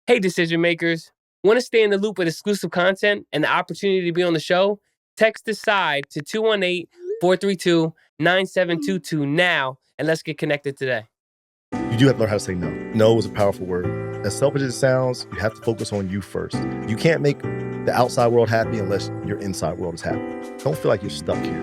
Hey, decision makers. Want to stay in the loop with exclusive content and the opportunity to be on the show? Text DECIDE to 218-432-9722 now, and let's get connected today. You do have to learn how to say no. No is a powerful word. As selfish as it sounds, you have to focus on you first. You can't make the outside world happy unless your inside world is happy. Don't feel like you're stuck here,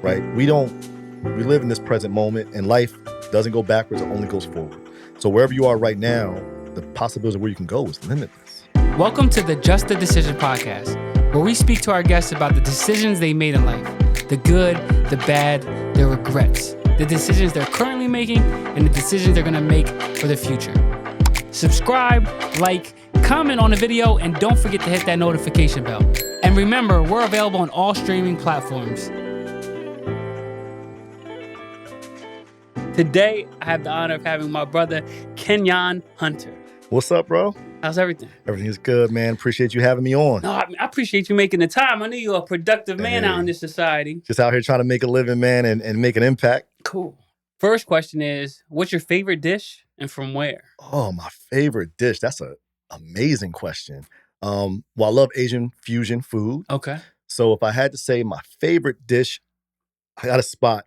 right? We live in this present moment, and life doesn't go backwards, it only goes forward. So wherever you are right now, the possibility of where you can go is limitless. Welcome to the Just a Decision podcast, where we speak to our guests about the decisions they made in life, the good, the bad, their regrets, the decisions they're currently making, and the decisions they're going to make for the future. Subscribe, like, comment on the video, and don't forget to hit that notification bell. And remember, we're available on all streaming platforms. Today, I have the honor of having my brother, Kenyon Hunter. What's up, bro? How's everything? Everything is good, man. Appreciate you having me on. No, I appreciate you making the time. I know you're a productive man out in this society. Just out here trying to make a living, man, and make an impact. Cool. First question is, what's your favorite dish and from where? Oh, my favorite dish. That's an amazing question. Well, I love Asian fusion food. Okay. So if I had to say my favorite dish, I got a spot.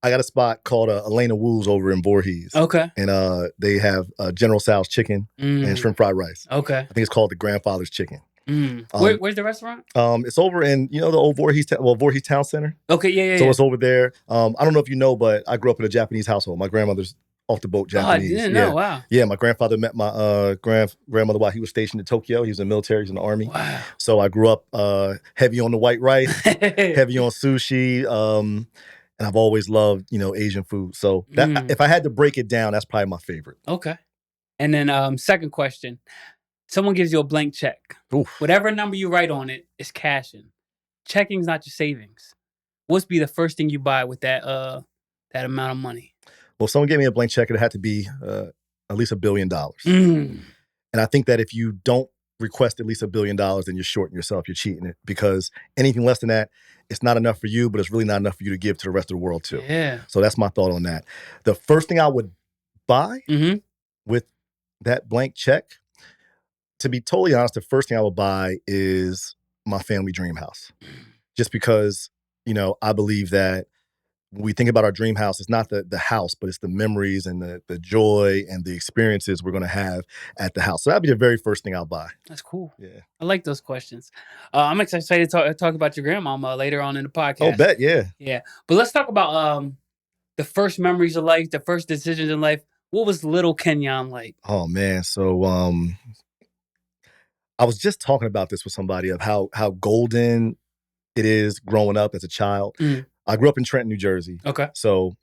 I got a spot called Elena Wu's over in Voorhees. Okay. And they have General Tso's chicken and shrimp fried rice. Okay. I think it's called the Grandfather's Chicken. Where's the restaurant? It's over in, the old Voorhees Town Center. Okay, yeah. So it's over there. I don't know if you know, but I grew up in a Japanese household. My grandmother's off the boat Japanese. Oh, I didn't know. Wow. Yeah, my grandfather met my grandmother while he was stationed in Tokyo. He was in the military, he was in the army. Wow. So I grew up heavy on the white rice, heavy on sushi, and I've always loved, Asian food. So that, if I had to break it down, that's probably my favorite. Okay. And then second question. Someone gives you a blank check. Oof. Whatever number you write on it is cashing. Checking's not your savings. What's be the first thing you buy with that amount of money? Well, if someone gave me a blank check, it had to be at least $1 billion. And I think that if you don't request at least $1 billion, then you're shorting yourself, you're cheating it. Because anything less than that, it's not enough for you, but it's really not enough for you to give to the rest of the world too. Yeah. So that's my thought on that. The first thing I would buy with that blank check, to be totally honest, the first thing I would buy is my family dream house. Just because, I believe that when we think about our dream house, it's not the house, but it's the memories and the joy and the experiences we're going to have at the house. So that'd be the very first thing I'll buy. That's cool. Yeah. I like those questions. I'm excited to talk about your grandmama later on in the podcast. Oh, bet, yeah. Yeah. But let's talk about the first memories of life, the first decisions in life. What was little Kenyon like? Oh, man. So I was just talking about this with somebody of how golden it is growing up as a child. I grew up in Trenton, New Jersey. Okay. So,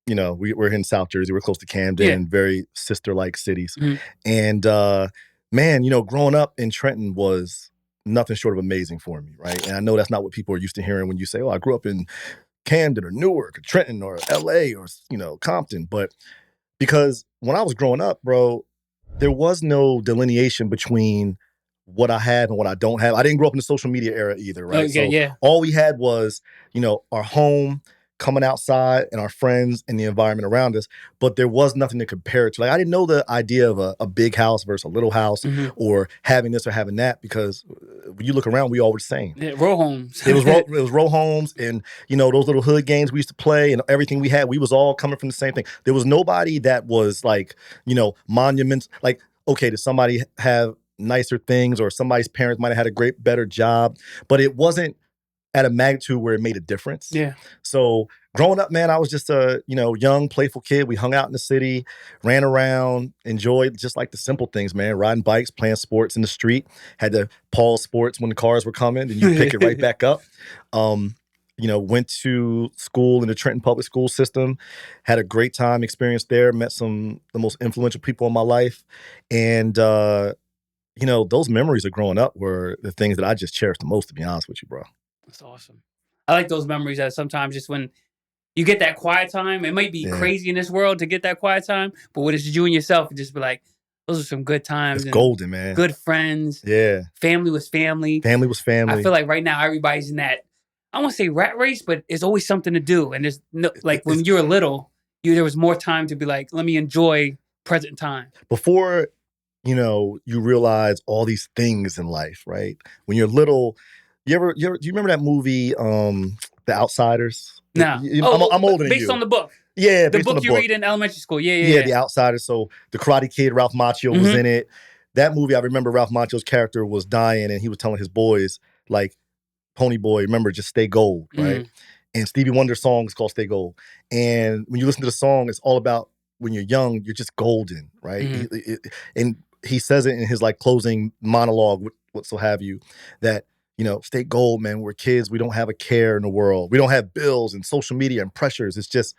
we're in South Jersey. We're close to Camden, very sister-like cities. And, man, growing up in Trenton was nothing short of amazing for me, right? And I know that's not what people are used to hearing when you say, oh, I grew up in Camden or Newark or Trenton or LA or, Compton. But because when I was growing up, bro, there was no delineation between what I have and what I don't have. I didn't grow up in the social media era either, right? Okay, all we had was, our home, coming outside, and our friends and the environment around us. But there was nothing to compare it to. Like, I didn't know the idea of a big house versus a little house or having this or having that, because when you look around, we all were the same. Yeah, row homes. It was row homes, and, those little hood games we used to play and everything we had, we was all coming from the same thing. There was nobody that was like, monuments. Like, okay, did somebody have nicer things, or somebody's parents might have had a better job, but it wasn't at a magnitude where it made a difference. Yeah. So growing up, man, I was just a, young, playful kid. We hung out in the city, ran around, enjoyed just like the simple things, man. Riding bikes, playing sports in the street. Had to pause sports when the cars were coming, and you pick it right back up. Went to school in the Trenton public school system, had a great time, experience there, met the most influential people in my life. And, those memories of growing up were the things that I just cherish the most, to be honest with you, bro. That's awesome. I like those memories that sometimes just when you get that quiet time, it might be crazy in this world to get that quiet time, but when it's you and yourself, you just be like, those are some good times. It's golden, man. Good friends. Yeah. Family was family. Family was family. I feel like right now everybody's in that, I don't want to say rat race, but it's always something to do. And there's no, like when you were little, there was more time to be like, let me enjoy present time. Before you know, you realize all these things in life, right? When you're little, do you remember that movie, The Outsiders? No. I'm older than based you. on the book. Yeah, The based on book the you book. read in elementary school. Yeah, Yeah, The Outsiders. So the Karate Kid, Ralph Macchio was in it. That movie, I remember Ralph Macchio's character was dying, and he was telling his boys, like, Pony Boy, remember, just stay gold, right? And Stevie Wonder's song is called Stay Gold. And when you listen to the song, it's all about when you're young, you're just golden, right? And he says it in his like closing monologue, what so have you, that, you know, stay gold, man. We're kids. We don't have a care in the world. We don't have bills and social media and pressures. It's just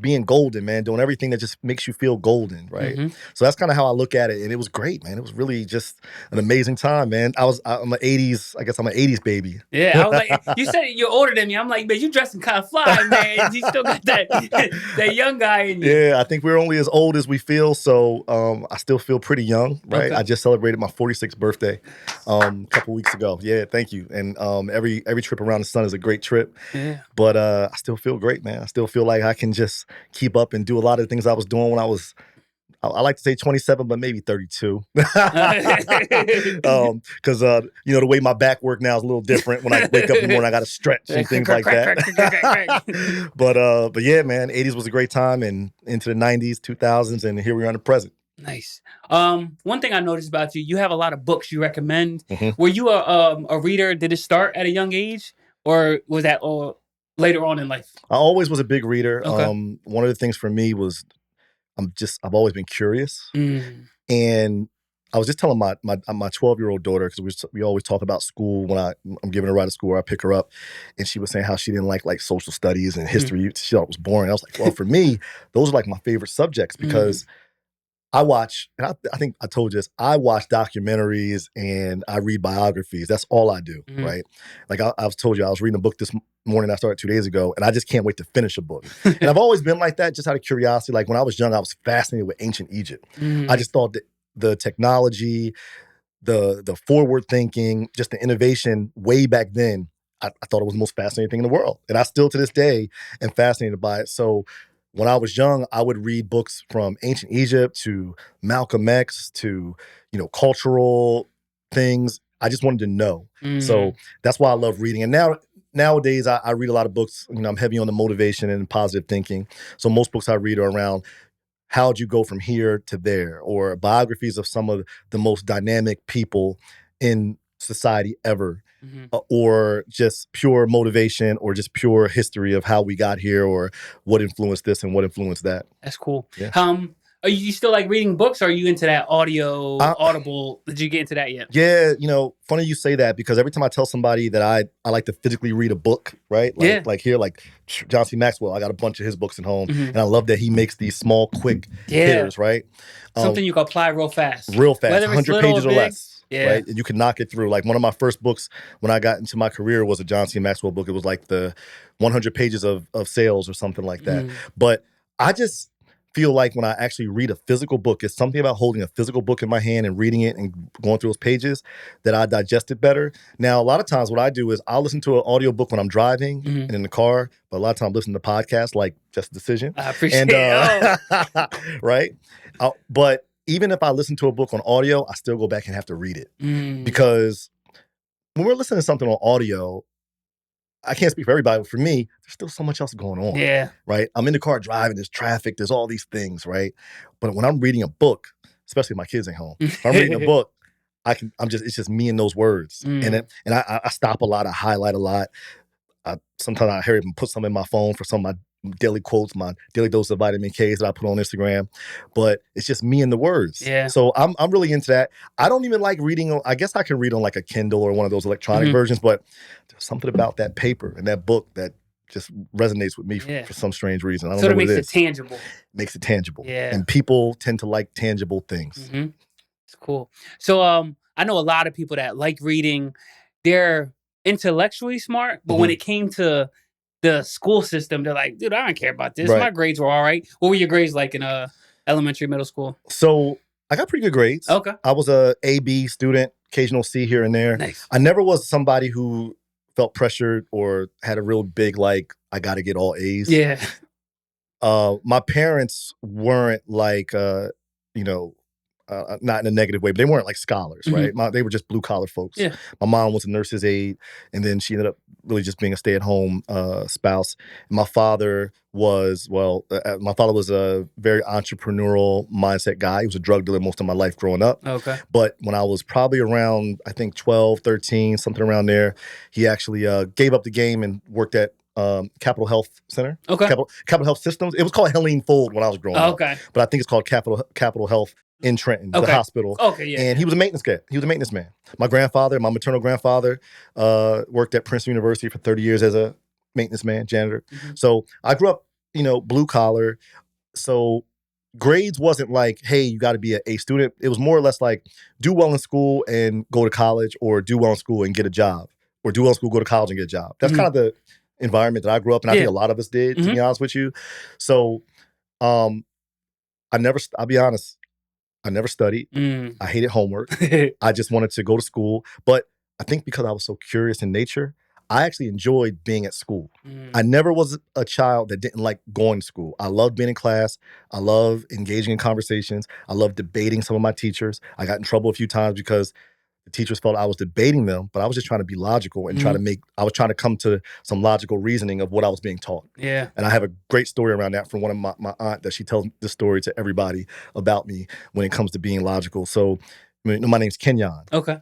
being golden, man. Doing everything that just makes you feel golden, right? So that's kind of how I look at it. And it was great, man. It was really just an amazing time, man. I'm an 80s, I guess I'm an 80s baby. Yeah, I was like, you said you're older than me. I'm like, man, you dressing kind of fly, man. You still got that young guy in you. Yeah, I think we're only as old as we feel. So I still feel pretty young, right? Okay. I just celebrated my 46th birthday a couple weeks ago. Yeah, thank you. And every trip around the sun is a great trip. Yeah. But I still feel great, man. I still feel like I can just keep up and do a lot of the things I was doing when I was, I like to say 27, but maybe 32. Because you know, the way my back work now is a little different. When I wake up in the morning, I got to stretch and things like that. But yeah, man, 80s was a great time, and into the 90s, 2000s, and here we are in the present. Nice. One thing I noticed about you, you have a lot of books you recommend. Were you a reader? Did it start at a young age, or was that later on in life? I always was a big reader. Okay. One of the things for me was I've always been curious. And I was just telling my 12-year-old daughter, because we always talk about school when I'm giving her a ride to school, or I pick her up, and she was saying how she didn't like social studies and history. She thought it was boring. I was like, well, for me, those are like my favorite subjects, because I watch, and I think I told you this, I watch documentaries and I read biographies. That's all I do, right? Like I've told you, I was reading a book this morning I started 2 days ago, and I just can't wait to finish a book. And I've always been like that, just out of curiosity. Like when I was young, I was fascinated with ancient Egypt. I just thought that the technology, the forward thinking, just the innovation way back then, I thought it was the most fascinating thing in the world. And I still to this day am fascinated by it. So when I was young, I would read books from ancient Egypt to Malcolm X to, you know, cultural things. I just wanted to know. So that's why I love reading. And nowadays, I read a lot of books. You know, I'm heavy on the motivation and positive thinking. So most books I read are around how'd you go from here to there, or biographies of some of the most dynamic people in society ever. Or just pure motivation, or just pure history of how we got here, or what influenced this and what influenced that. That's cool. Yeah. Are you still like reading books? Or are you into that Audible? Did you get into that yet? Yeah, you know, funny you say that, because every time I tell somebody that I like to physically read a book, right? Like here, like John C. Maxwell, I got a bunch of his books at home, and I love that he makes these small, quick hitters, right? Something you can apply real fast. Real fast, Whether 100 pages or less. Yeah. Right? And you can knock it through. Like one of my first books when I got into my career was a John C. Maxwell book. It was like the 100 pages of sales or something like that. But I just feel like when I actually read a physical book, it's something about holding a physical book in my hand and reading it and going through those pages that I digest it better. Now, a lot of times what I do is I'll listen to an audiobook when I'm driving and in the car, but a lot of times I listen to podcasts like Just a Decision. I appreciate it. Right? But even if I listen to a book on audio, I still go back and have to read it. Because when we're listening to something on audio, I can't speak for everybody, but for me, there's still so much else going on. Yeah. Right? I'm in the car driving, there's traffic, there's all these things, right? But when I'm reading a book, especially if my kids ain't home, if I'm reading a book, it's just me and those words. And I stop a lot, I highlight a lot. Sometimes I even put some in my phone for some of my daily quotes, my daily dose of vitamin K's that I put on Instagram. But it's just me and the words. Yeah. So I'm really into that. I don't even like reading. I guess I can read on like a Kindle or one of those electronic versions, but there's something about that paper and that book that just resonates with me for some strange reason. I don't know what it is. So it makes it tangible. Makes it tangible. Yeah. And people tend to like tangible things. It's cool. So I know a lot of people that like reading. They're intellectually smart, but when it came to the school system, they're like, dude, I don't care about this. Right. My grades were all right. What were your grades like in elementary, middle school? So I got pretty good grades. Okay. I was a A/B student, occasional C here and there. Nice. I never was somebody who felt pressured or had a real big, like, I got to get all A's. Yeah. My parents weren't like, you know, not in a negative way, but they weren't like scholars, right? They were just blue collar folks. Yeah. My mom was a nurse's aide, and then she ended up really just being a stay at home spouse. And my father was a very entrepreneurial mindset guy. He was a drug dealer most of my life growing up. Okay. But when I was probably around, I think 12, 13, something around there, he actually gave up the game and worked at Capital Health Center. Okay. Capital Health Systems. It was called Helene Fold when I was growing up. Okay. But I think it's called Capital Health in Trenton, the hospital. Okay, yeah. And he was a maintenance guy. He was a maintenance man. My maternal grandfather, worked at Princeton University for 30 years as a maintenance man, janitor. So I grew up, blue collar. So grades wasn't like, hey, you got to be an A student. It was more or less like do well in school and go to college, or do well in school and get a job, or do well in school, go to college and get a job. That's kind of the environment that I grew up in. I think a lot of us did, to be honest with you. So I'll be honest, I never studied. I hated homework. I just wanted to go to school. But I think because I was so curious in nature, I actually enjoyed being at school. I never was a child that didn't like going to school. I loved being in class. I love engaging in conversations. I love debating some of my teachers. I got in trouble a few times because the teachers felt I was debating them, but I was just trying to be logical and I was trying to come to some logical reasoning of what I was being taught. Yeah. And I have a great story around that from one of my aunt that she tells this story to everybody about me when it comes to being logical. So my name's Kenyon. Okay.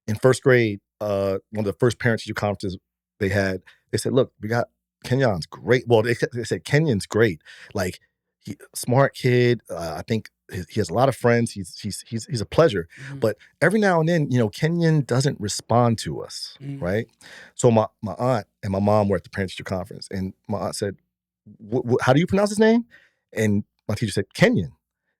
In first grade, one of the first parent-teacher conferences they said, look, we got Kenyon's great. Well, they said Kenyon's great. Like, smart kid. I think he has a lot of friends. He's a pleasure. But every now and then, Kenyon doesn't respond to us, right? So my aunt and my mom were at the parent-teacher conference, and my aunt said, how do you pronounce his name? And my teacher said, Kenyon.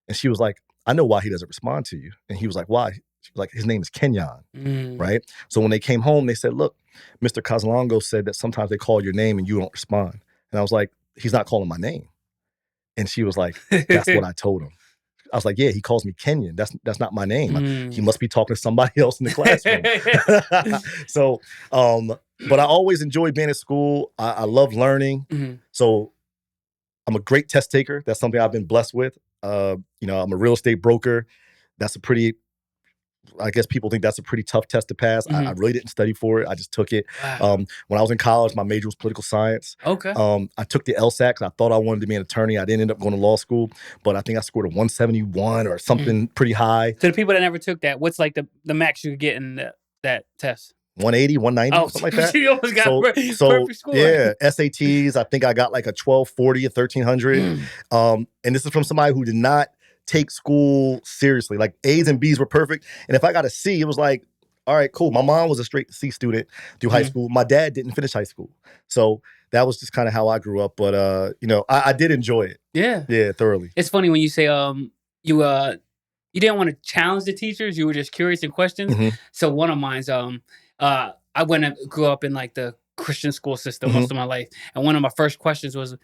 And she was like, I know why he doesn't respond to you. And he was like, why? She was like, his name is Kenyon, right? So when they came home, they said, look, Mr. Casalongo said that sometimes they call your name and you don't respond. And I was like, he's not calling my name. And she was like, that's what I told him. I was like, yeah, he calls me Kenyon. That's not my name. He must be talking to somebody else in the classroom. So, but I always enjoyed being at school. I love learning. So I'm a great test taker. That's something I've been blessed with. I'm a real estate broker. That's I guess people think that's a pretty tough test to pass. I really didn't study for it. I just took it. Wow. When I was in college, my major was political science. Okay. I took the LSAT because I thought I wanted to be an attorney. I didn't end up going to law school, but I think I scored a 171 or something pretty high. So the people that never took that, what's like the max you could get in that test? 180, 190, something like that. You almost got perfect score. Yeah, SATs, I think I got like a 1240, a 1300. And this is from somebody who did not take school seriously. Like A's and B's were perfect. And if I got a C, it was like, all right, cool. My mom was a straight C student through high school. My dad didn't finish high school. So that was just kind of how I grew up. But, I did enjoy it. Yeah. Yeah, thoroughly. It's funny when you say you didn't want to challenge the teachers. You were just curious in questions. So one of mine's, I grew up in like the Christian school system most of my life. And one of my first questions was,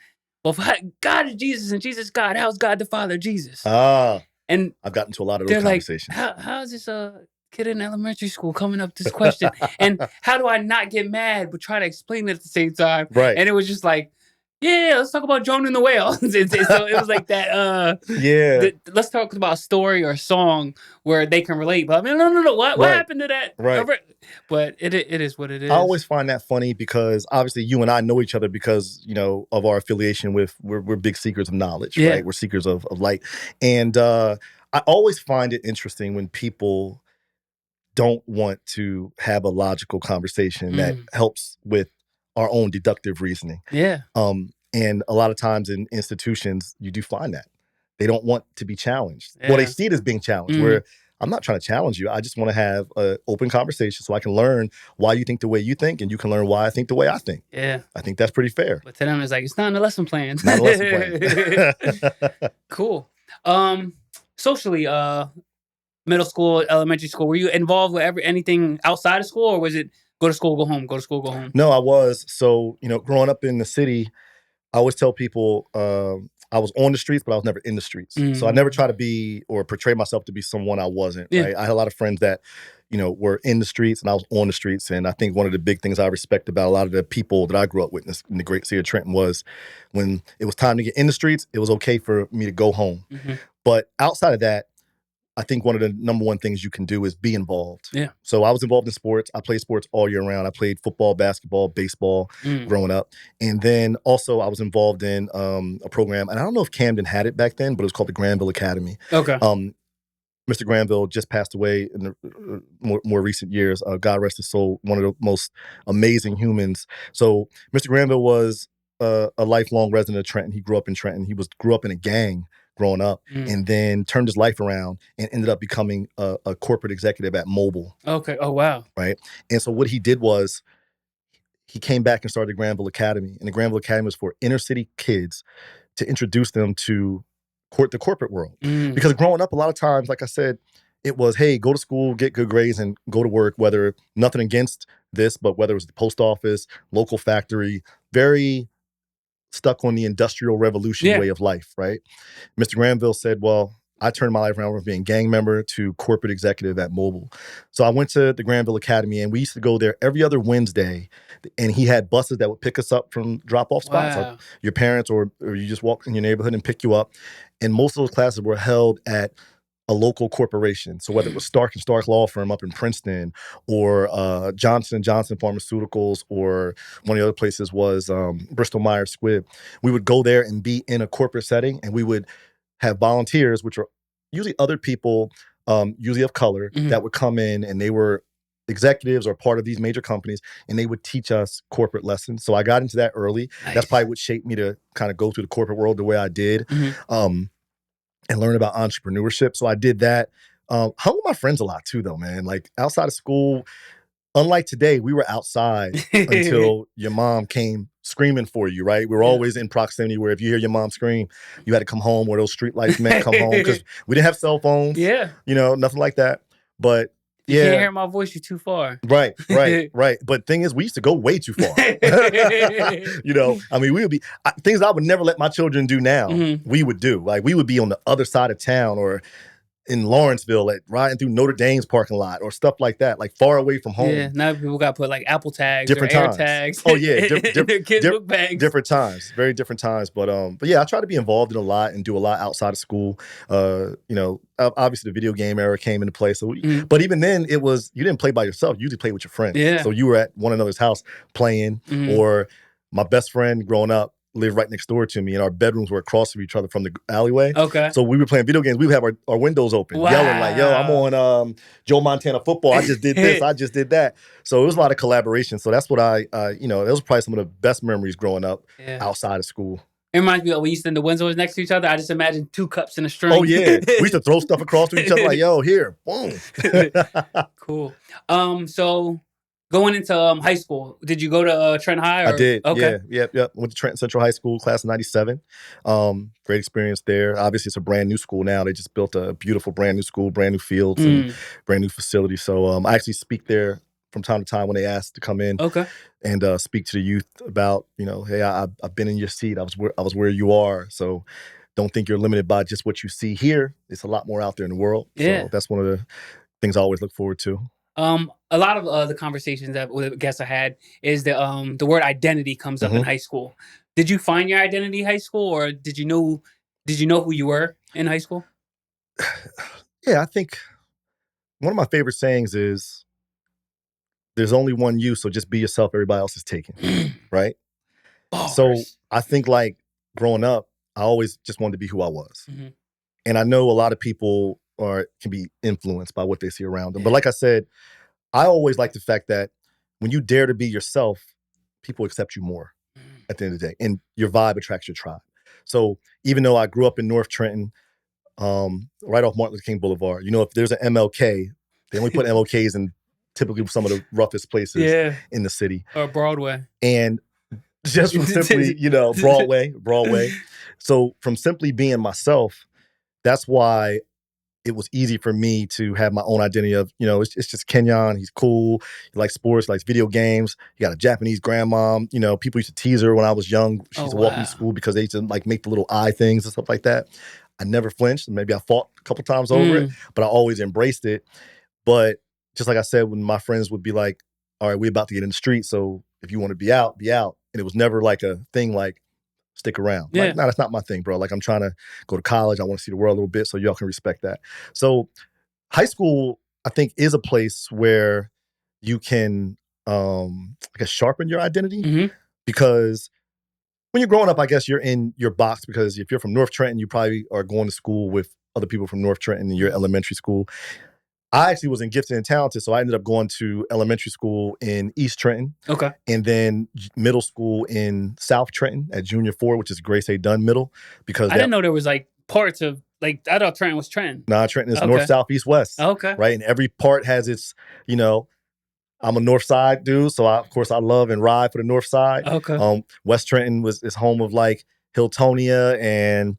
well, if God is Jesus and Jesus is God, how's God the Father Jesus? And I've gotten to a lot of those conversations. Like, how is this kid in elementary school coming up with this question? And how do I not get mad but try to explain it at the same time? Right. And it was just like, yeah, let's talk about Jonah and the whale. So it was like that. Let's talk about a story or a song where they can relate. But I mean, no. What happened to that? Right. But it is what it is. I always find that funny because obviously you and I know each other because, of our affiliation with, we're big seekers of knowledge, right? We're seekers of light. And I always find it interesting when people don't want to have a logical conversation that helps with our own deductive reasoning. Yeah. And a lot of times in institutions, you do find that. They don't want to be challenged. Yeah. Well, they see it as being challenged, where I'm not trying to challenge you. I just want to have an open conversation so I can learn why you think the way you think, and you can learn why I think the way I think. Yeah. I think that's pretty fair. But to them, it's like, it's not in the lesson plan. Not a lesson plan. Cool. Socially, middle school, elementary school, were you involved with anything outside of school, or was it go to school, go home, go to school, go home? No, I was. So, growing up in the city, I always tell people I was on the streets, but I was never in the streets. So I never try to be or portray myself to be someone I wasn't. Yeah. Right? I had a lot of friends that, were in the streets and I was on the streets. And I think one of the big things I respect about a lot of the people that I grew up with in the great city of Trenton was when it was time to get in the streets, it was okay for me to go home. But outside of that, I think one of the number one things you can do is be involved. Yeah. So I was involved in sports. I played sports all year round. I played football, basketball, baseball growing up. And then also I was involved in a program, and I don't know if Camden had it back then, but it was called the Granville Academy. Okay. Mr. Granville just passed away in the more recent years. God rest his soul, one of the most amazing humans. So Mr. Granville was a lifelong resident of Trenton. He grew up in Trenton. He grew up in a gang growing up, and then turned his life around and ended up becoming a corporate executive at Mobile. Okay. Oh, wow. Right. And so what he did was he came back and started the Granville Academy. And the Granville Academy was for inner city kids to introduce them to the corporate world. Because growing up, a lot of times, like I said, it was, hey, go to school, get good grades, and go to work, whether nothing against this, but whether it was the post office, local factory, very stuck on the industrial revolution way of life, right? Mr. Granville said, well, I turned my life around from being gang member to corporate executive at Mobile. So I went to the Granville Academy, and we used to go there every other Wednesday, and he had buses that would pick us up from drop-off spots. Like your parents or you just walk in your neighborhood and pick you up. And most of those classes were held at a local corporation. So whether it was Stark & Stark Law Firm up in Princeton, or Johnson & Johnson Pharmaceuticals, or one of the other places was Bristol Myers Squibb, we would go there and be in a corporate setting, and we would have volunteers, which are usually other people, usually of color, that would come in, and they were executives or part of these major companies, and they would teach us corporate lessons. So I got into that early. Nice. That's probably what shaped me to kind of go through the corporate world the way I did. And learn about entrepreneurship. So I did that. Hung with my friends a lot too, though, man. Like outside of school, unlike today, we were outside until your mom came screaming for you, right? We were always in proximity where if you hear your mom scream, you had to come home, where those street lights meant come home, because we didn't have cell phones. You know, nothing like that. But you can't hear my voice, you're too far. Right. But thing is, we used to go way too far. You know, I mean, we would be, things I would never let my children do now, we would do. Like, we would be on the other side of town, or in Lawrenceville, riding through Notre Dame's parking lot, or stuff like that, like far away from home. Yeah, now people got to put like Apple tags, different or times. Air tags. Oh yeah, kids' book bags. Different times, very different times. But yeah, I try to be involved in a lot and do a lot outside of school. You know, obviously the video game era came into play. So, but even then, it was, you didn't play by yourself. You usually played with your friends. Yeah. So you were at one another's house playing, or my best friend growing up lived right next door to me, and our bedrooms were across from each other from the alleyway. Okay. So we were playing video games. We would have our windows open, yelling like, yo, I'm on Joe Montana football. I just did this. I just did that. So it was a lot of collaboration. So that's what you know, those were probably some of the best memories growing up outside of school. It reminds me of when we used to stand the windows next to each other. I just imagine 2 cups in a string. Oh, yeah. We used to throw stuff across to each other like, yo, here, boom. Cool. So going into high school, did you go to Trenton High? Or? I did. Okay. Yeah. Went to Trenton Central High School, class of 97. Great experience there. Obviously, it's a brand new school now. They just built a beautiful brand new school, brand new fields, and brand new facilities. So I actually speak there from time to time when they ask to come in and speak to the youth about, you know, hey, I've been in your seat. I was where you are. So don't think you're limited by just what you see here. It's a lot more out there in the world. Yeah. So that's one of the things I always look forward to. A lot of the conversations that with guests I had is the word identity comes up in high school. Did you find your identity in high school, or did you know who you were in high school? Yeah, I think one of my favorite sayings is, there's only one you, so just be yourself, everybody else is taken. Right? So I think, like, growing up, I always just wanted to be who I was. And I know a lot of people can be influenced by what they see around them. But like I said, I always like the fact that when you dare to be yourself, people accept you more at the end of the day. And your vibe attracts your tribe. So even though I grew up in North Trenton, right off Martin Luther King Boulevard, you know, if there's an MLK, they only put MLKs in typically some of the roughest places in the city. Or Broadway. And just from simply, you know, Broadway. So from simply being myself, that's why it was easy for me to have my own identity of, you know, it's just Kenyon. He's cool. He likes sports, likes video games. He got a Japanese grandmom. You know, people used to tease her when I was young. She used to walk me to school because they used to like make the little eye things and stuff like that. I never flinched. Maybe I fought a couple times over it, but I always embraced it. But just like I said, when my friends would be like, all right, we're about to get in the street, so if you want to be out, be out. And it was never like a thing like, stick around. Yeah. Like, no, that's not my thing, bro. Like, I'm trying to go to college. I want to see the world a little bit, so y'all can respect that. So high school, I think, is a place where you can, I guess, sharpen your identity, because when you're growing up, I guess you're in your box, because if you're from North Trenton, you probably are going to school with other people from North Trenton in your elementary school. I actually was in gifted and talented, so I ended up going to elementary school in East Trenton. Okay. And then middle school in South Trenton at Junior 4, which is Grace A. Dunn Middle. Because I didn't know there was like parts of, like, I thought Trenton was Trenton. Nah, Trenton is north, south, east, west. Okay. Right? And every part has its, I'm a north side dude, so of course I love and ride for the north side. Okay. West Trenton is home of like Hiltonia, and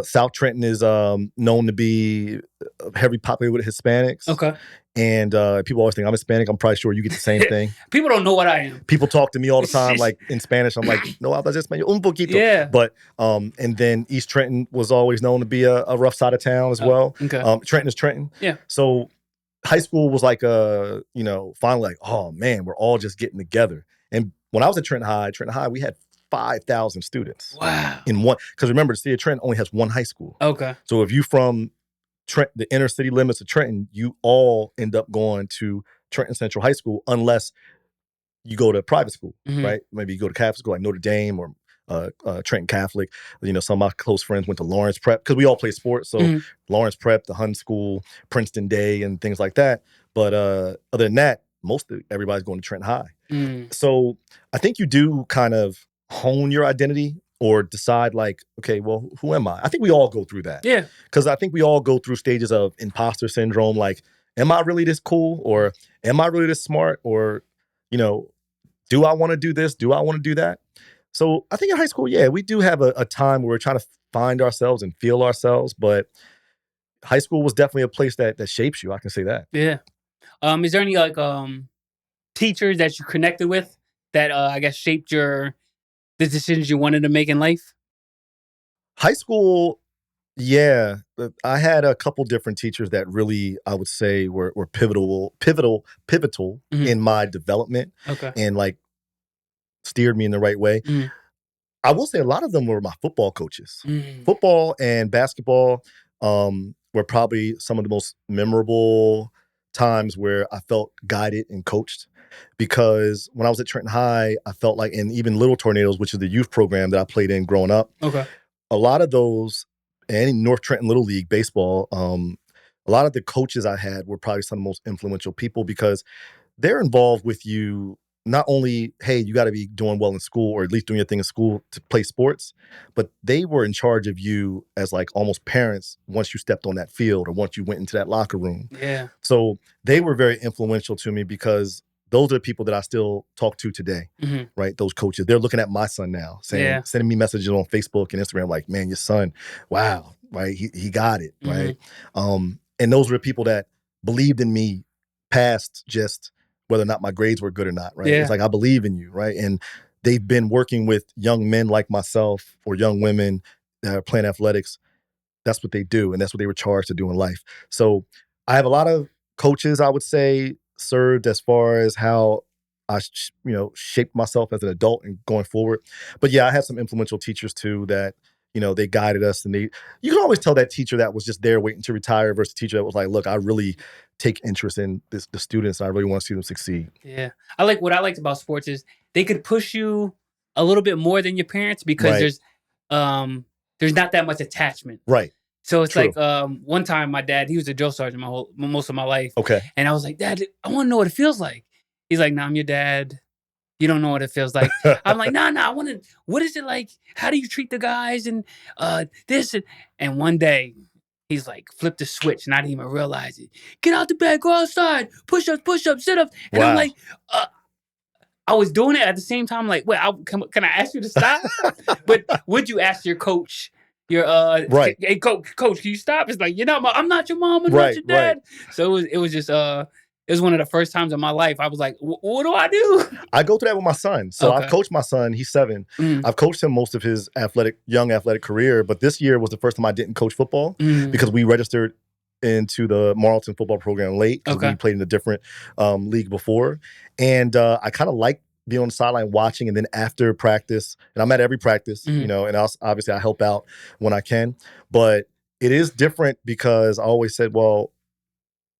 South Trenton is known to be heavily populated with Hispanics. Okay. And people always think I'm Hispanic. I'm probably sure you get the same thing. People don't know what I am. People talk to me all the time like in Spanish. I'm like, no hablas español, un poquito. Yeah. But and then East Trenton was always known to be a rough side of town as well. Okay. Trenton is Trenton. Yeah. So high school was like finally like, oh man, we're all just getting together. And when I was at Trenton High, we had 5,000 students. Wow. In one, because remember, the city of Trenton only has one high school. Okay. So if you from the inner city limits of Trenton, you all end up going to Trenton Central High School, unless you go to private school, right? Maybe you go to Catholic school like Notre Dame or Trenton Catholic. Some of my close friends went to Lawrence Prep, because we all play sports. So Lawrence Prep, the Hun School, Princeton Day, and things like that. But other than that, everybody's going to Trenton High. So I think you do kind of hone your identity, or decide like, okay, well, who am I? I think we all go through that. Yeah. Because I think we all go through stages of imposter syndrome. Like, am I really this cool? Or am I really this smart? Or, do I want to do this? Do I want to do that? So I think in high school, yeah, we do have a time where we're trying to find ourselves and feel ourselves. But high school was definitely a place that shapes you. I can say that. Yeah. Is there any like teachers that you connected with that I guess shaped the decisions you wanted to make in life? High school, yeah. I had a couple different teachers that really, I would say, were pivotal in my development. Okay. And like steered me in the right way. I will say a lot of them were my football coaches. Football and basketball were probably some of the most memorable times where I felt guided and coached. Because when I was at Trenton High, I felt like, and even Little Tornadoes, which is the youth program that I played in growing up, a lot of those, and in North Trenton Little League baseball, a lot of the coaches I had were probably some of the most influential people, because they're involved with you. Not only, hey, you got to be doing well in school, or at least doing your thing in school to play sports, but they were in charge of you as like almost parents once you stepped on that field or once you went into that locker room. Yeah. So they were very influential to me, because those are the people that I still talk to today, right? Those coaches, they're looking at my son now, sending me messages on Facebook and Instagram like, man, your son, wow, right? He got it, right? And those were the people that believed in me past just whether or not my grades were good or not, right? Yeah. It's like, I believe in you, right? And they've been working with young men like myself or young women that are playing athletics. That's what they do, and that's what they were charged to do in life. So I have a lot of coaches, I would say, served as far as how I, shaped myself as an adult and going forward. But yeah, I had some influential teachers too that, they guided us, and you can always tell that teacher that was just there waiting to retire versus a teacher that was like, look, I really take interest in the students, and I really want to see them succeed. Yeah. What I liked about sports is they could push you a little bit more than your parents, because there's not that much attachment. Right. So it's like one time my dad, he was a drill sergeant most of my life. Okay. And I was like, Dad, I want to know what it feels like. He's like, nah, I'm your dad. You don't know what it feels like. I'm like, nah, I want to, what is it like? How do you treat the guys? And this. And one day, he's like, flip the switch, not even realize it. Get out the bed, go outside, push ups, sit ups. And I'm like, I was doing it at the same time, like, wait, can I ask you to stop? But would you ask your coach, right? Hey, coach, can you stop? It's like, I'm not your mom, I'm not your dad. Right. So it was just it was one of the first times in my life I was like, what do I do? I go through that with my son. So I've coached my son. He's 7. I've coached him most of his young athletic career. But this year was the first time I didn't coach football because we registered into the Marlton football program late because we played in a different league before. And I kind of like be on the sideline watching, and then after practice, and I'm at every practice, Mhm. you know, and obviously I help out when I can, but it is different because I always said, well,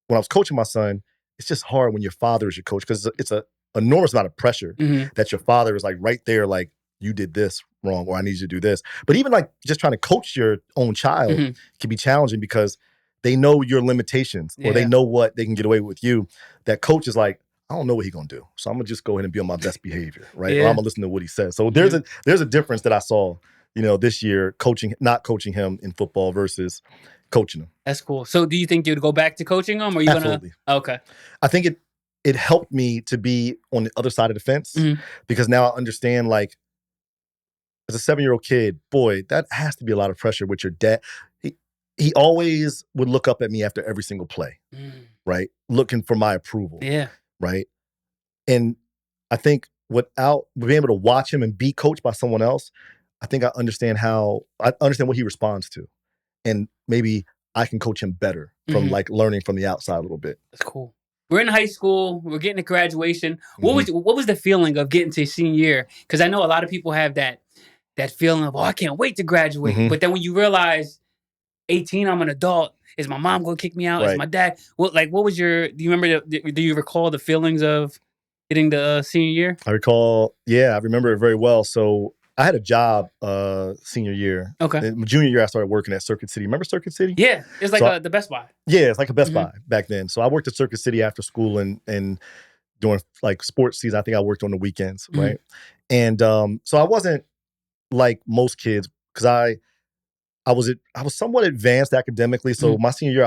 when I was coaching my son, it's just hard when your father is your coach because it's a enormous amount of pressure Mhm. that your father is like right there, like, you did this wrong, or I need you to do this. But even like just trying to coach your own child Mhm. can be challenging because they know your limitations or they Yeah. know what they can get away with you. That coach is like, I don't know what he's gonna do, so I'm gonna just go ahead and be on my best behavior, right? Or Yeah. I'm gonna listen to what he says. So there's a difference that I saw, you know, this year not coaching him in football versus coaching him. That's cool. So do you think you'd go back to coaching them, or are you Absolutely. gonna? Okay. I think it helped me to be on the other side of the fence Mhm. because now I understand, like, as a 7-year-old kid, boy, that has to be a lot of pressure with your dad. He always would look up at me after every single play, right? Looking for my approval, Yeah. right? And I think without being able to watch him and be coached by someone else, I think I understand what he responds to. And maybe I can coach him better from like learning from the outside a little bit. That's cool. We're in high school. We're getting to graduation. What Mhm. was the feeling of getting to senior year? Because I know a lot of people have that feeling of, oh, I can't wait to graduate. Mhm. But then when you realize 18, I'm an adult. Is my mom going to kick me out? Is Right. my dad? What was your? Do you remember? Do you recall the feelings of getting to senior year? I remember it very well. So I had a job senior year. Okay. In my junior year, I started working at Circuit City. Remember Circuit City? Yeah, it's like So the Best Buy. Yeah, it's like a Best Mhm. Buy back then. So I worked at Circuit City after school and during like sports season. I think I worked on the weekends, Mhm. right? And so I wasn't like most kids because I was somewhat advanced academically. So my senior year,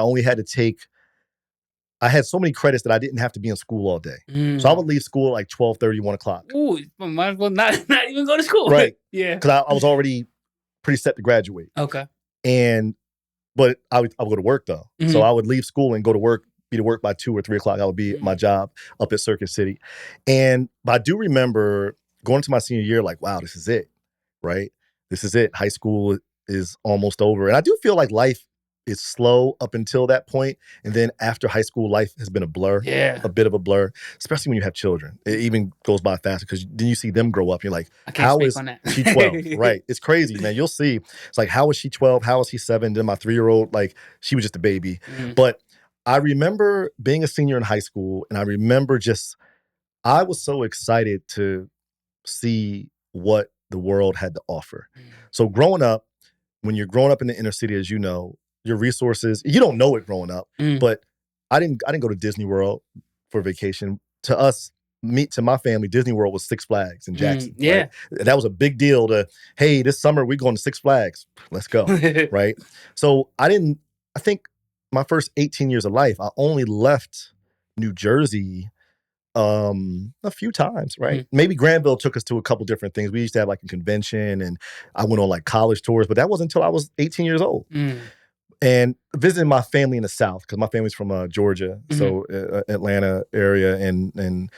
I had so many credits that I didn't have to be in school all day. So I would leave school at like 12:30, 1 o'clock. Ooh, might as well not even go to school. Right. Yeah. Because I was already pretty set to graduate. Okay. But I would go to work though. So Mhm. I would leave school and go to work, be to work by 2 or 3 o'clock. I would be at my job up at Circuit City. But I do remember going to my senior year like, wow, this is it, right? This is it. High school is almost over. And I do feel like life is slow up until that point. And then after high school, life has been a blur. Yeah. A bit of a blur, especially when you have children. It even goes by faster because then you see them grow up. And you're like, I can't how speak is on that. she 12? Right. It's crazy, man. You'll see. It's like, how is she 12? How is he 7? Then my 3-year-old, like, she was just a baby. But I remember being a senior in high school, and I remember I was so excited to see what the world had to offer. So growing up, when you're growing up in the inner city, as you know, your resources, you don't know it growing up, but I didn't go to Disney World for vacation. To my family, Disney World was Six Flags in Jackson. Yeah. Right? That was a big deal hey, this summer we're going to Six Flags. Let's go. Right. So I think my first 18 years of life, I only left New Jersey a few times, right? Maybe Granville took us to a couple different things. We used to have like a convention and I went on like college tours, but that wasn't until I was 18 years old. And visiting my family in the South, because my family's from Georgia, so Atlanta area, and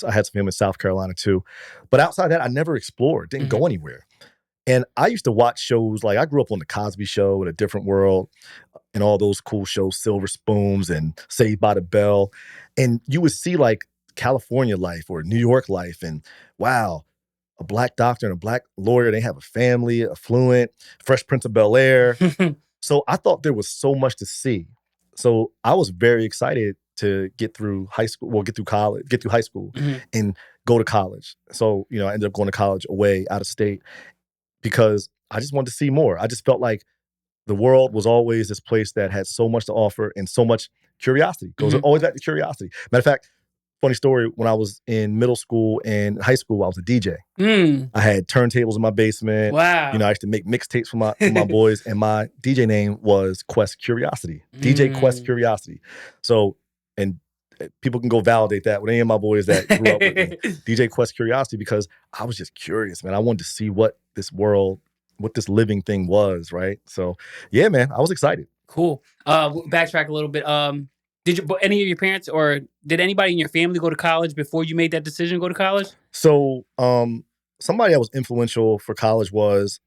I had some family in South Carolina too. But outside that, I never explored, didn't go anywhere. And I used to watch shows, like I grew up on The Cosby Show and A Different World and all those cool shows, Silver Spoons and Saved by the Bell. And you would see like California life or New York life, and wow, a black doctor and a black lawyer, they have a family, affluent, Fresh Prince of Bel-Air. So I thought there was so much to see. So I was very excited to get through high school, get through high school and go to college. So, I ended up going to college away, out of state, because I just wanted to see more. I just felt like the world was always this place that had so much to offer and so much curiosity. Goes always back to curiosity. Matter of fact, funny story, when I was in middle school and high school, I was a DJ. I had turntables in my basement. Wow. I used to make mixtapes for my boys, and my DJ name was Quest Curiosity. DJ Quest Curiosity. So, and people can go validate that with any of my boys that grew up with me. DJ Quest Curiosity, because I was just curious, man. I wanted to see what this living thing was, right? So, yeah, man, I was excited. Cool. Backtrack a little bit. Did any of your parents or did anybody in your family go to college before you made that decision to go to college? So, somebody that was influential for college was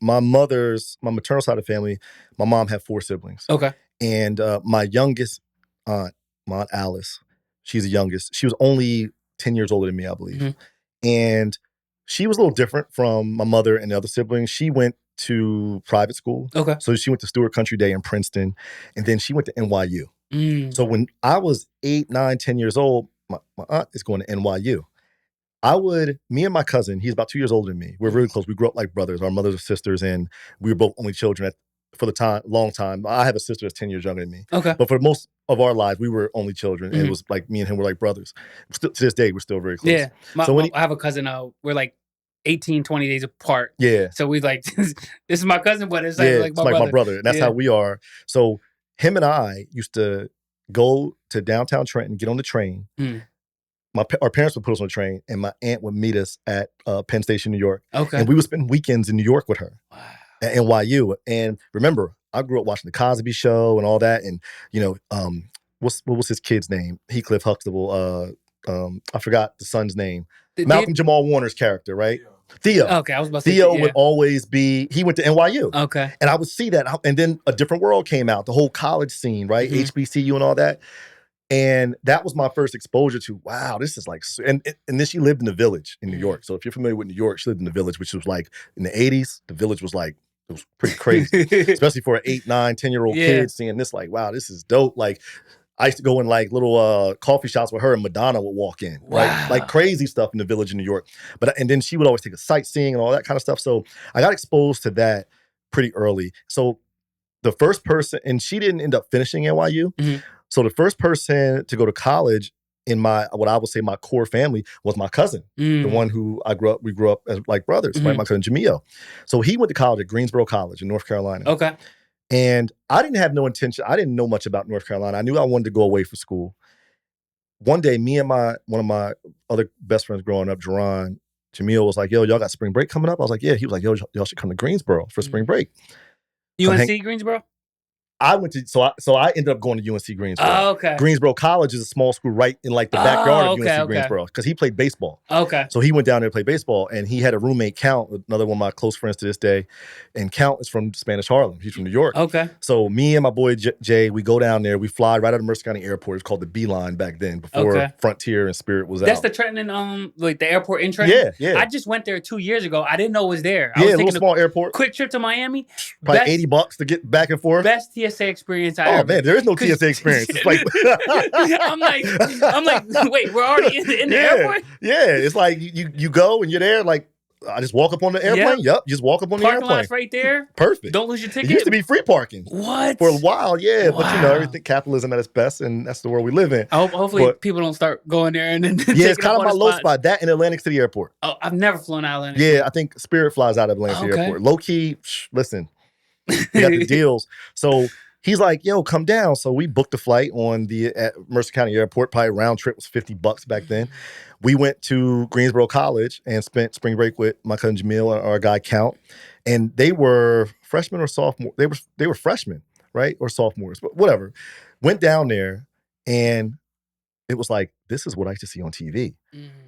my maternal side of the family. My mom had 4 siblings. Okay. And my youngest aunt, my Aunt Alice, she's the youngest. She was only 10 years older than me, I believe. And she was a little different from my mother and the other siblings. She went to private school. Okay. So she went to Stewart Country Day in Princeton, and then she went to NYU. So when I was 8, 9, 10 years old, my aunt is going to NYU. Me and my cousin, he's about 2 years older than me. We're really close. We grew up like brothers. Our mothers are sisters, and we were both only children for the long time. I have a sister that's 10 years younger than me. Okay. But for most of our lives, we were only children. And it was like me and him were like brothers. To this day, we're still very close. Yeah. I have a cousin, we're like 18, 20 days apart. Yeah. So we like, this is my cousin, but it's like, it's like my brother. And that's how we are. So him and I used to go to downtown Trenton, get on the train. Our parents would put us on the train, and my aunt would meet us at Penn Station, New York. Okay. And we would spend weekends in New York with her. Wow. At NYU. And remember, I grew up watching the Cosby Show and all that. And, what was his kid's name? Heathcliff Huxtable. I forgot the son's name. Malcolm Jamal Warner's character, right? Theo. Okay, I was about to say Theo would always be, he went to NYU. Okay. And I would see that. And then A Different World came out, the whole college scene, right? HBCU and all that. And that was my first exposure to, wow, this is like, and then she lived in the Village in New York. So if you're familiar with New York, she lived in the Village, which was like, in the 80s, the Village was like, it was pretty crazy, especially for an 8, 9, 10-year-old kid seeing this, like, wow, this is dope. Like, I used to go in like little coffee shops with her, and Madonna would walk in, right? Like crazy stuff in the Village in New York. And then she would always take us sightseeing and all that kind of stuff. So I got exposed to that pretty early. So the first person, and she didn't end up finishing NYU. So the first person to go to college in what I would say my core family was my cousin, the one who we grew up as like brothers, right? My cousin Jamil. So he went to college at Greensboro College in North Carolina. Okay. And I didn't have no intention. I didn't know much about North Carolina. I knew I wanted to go away for school. One day, me and one of my other best friends growing up, Jerron, Jamil was like, yo, y'all got spring break coming up? I was like, yeah. He was like, yo, y'all should come to Greensboro for spring break. UNC Greensboro? I went to, so I ended up going to UNC Greensboro. Oh, okay. Greensboro College is a small school right in like the backyard of UNC Greensboro, because he played baseball. Okay. So he went down there to play baseball, and he had a roommate, Count, another one of my close friends to this day. And Count is from Spanish Harlem. He's from New York. Okay. So me and my boy Jay, we go down there. We fly right out of Mercer County Airport. It's called the Beeline back then, before Frontier and Spirit was out. That's the Trenton and like the airport in Trenton? Yeah. I just went there 2 years ago. I didn't know it was there. I was thinking a little small airport. Quick trip to Miami. Probably $80 to get back and forth. Best TSA experience I ever. Oh man, there is no TSA experience. It's like I'm like, wait, we're already in the airport? Yeah, it's like you go and you're there, like, I just walk up on the airplane. Yep, just walk up on the airplane. Parking lot's right there. Perfect. Don't lose your ticket. It used to be free parking. What? For a while, yeah. Wow. But everything, capitalism at its best, and that's the world we live in. Hopefully people don't start going there and then it's kind of my low spot. That in Atlantic City Airport. Oh, I've never flown out of Atlantic City. Yeah, I think Spirit flies out of Atlantic City Airport. Low key, listen, they got the deals. So he's like, yo, come down. So we booked a flight at Mercer County Airport. Probably round trip was $50 back then. We went to Greensboro College and spent spring break with my cousin Jamil and our guy Count. And they were freshmen or sophomore. They were freshmen, right? Or sophomores, but whatever. Went down there, and it was like, this is what I used to see on TV.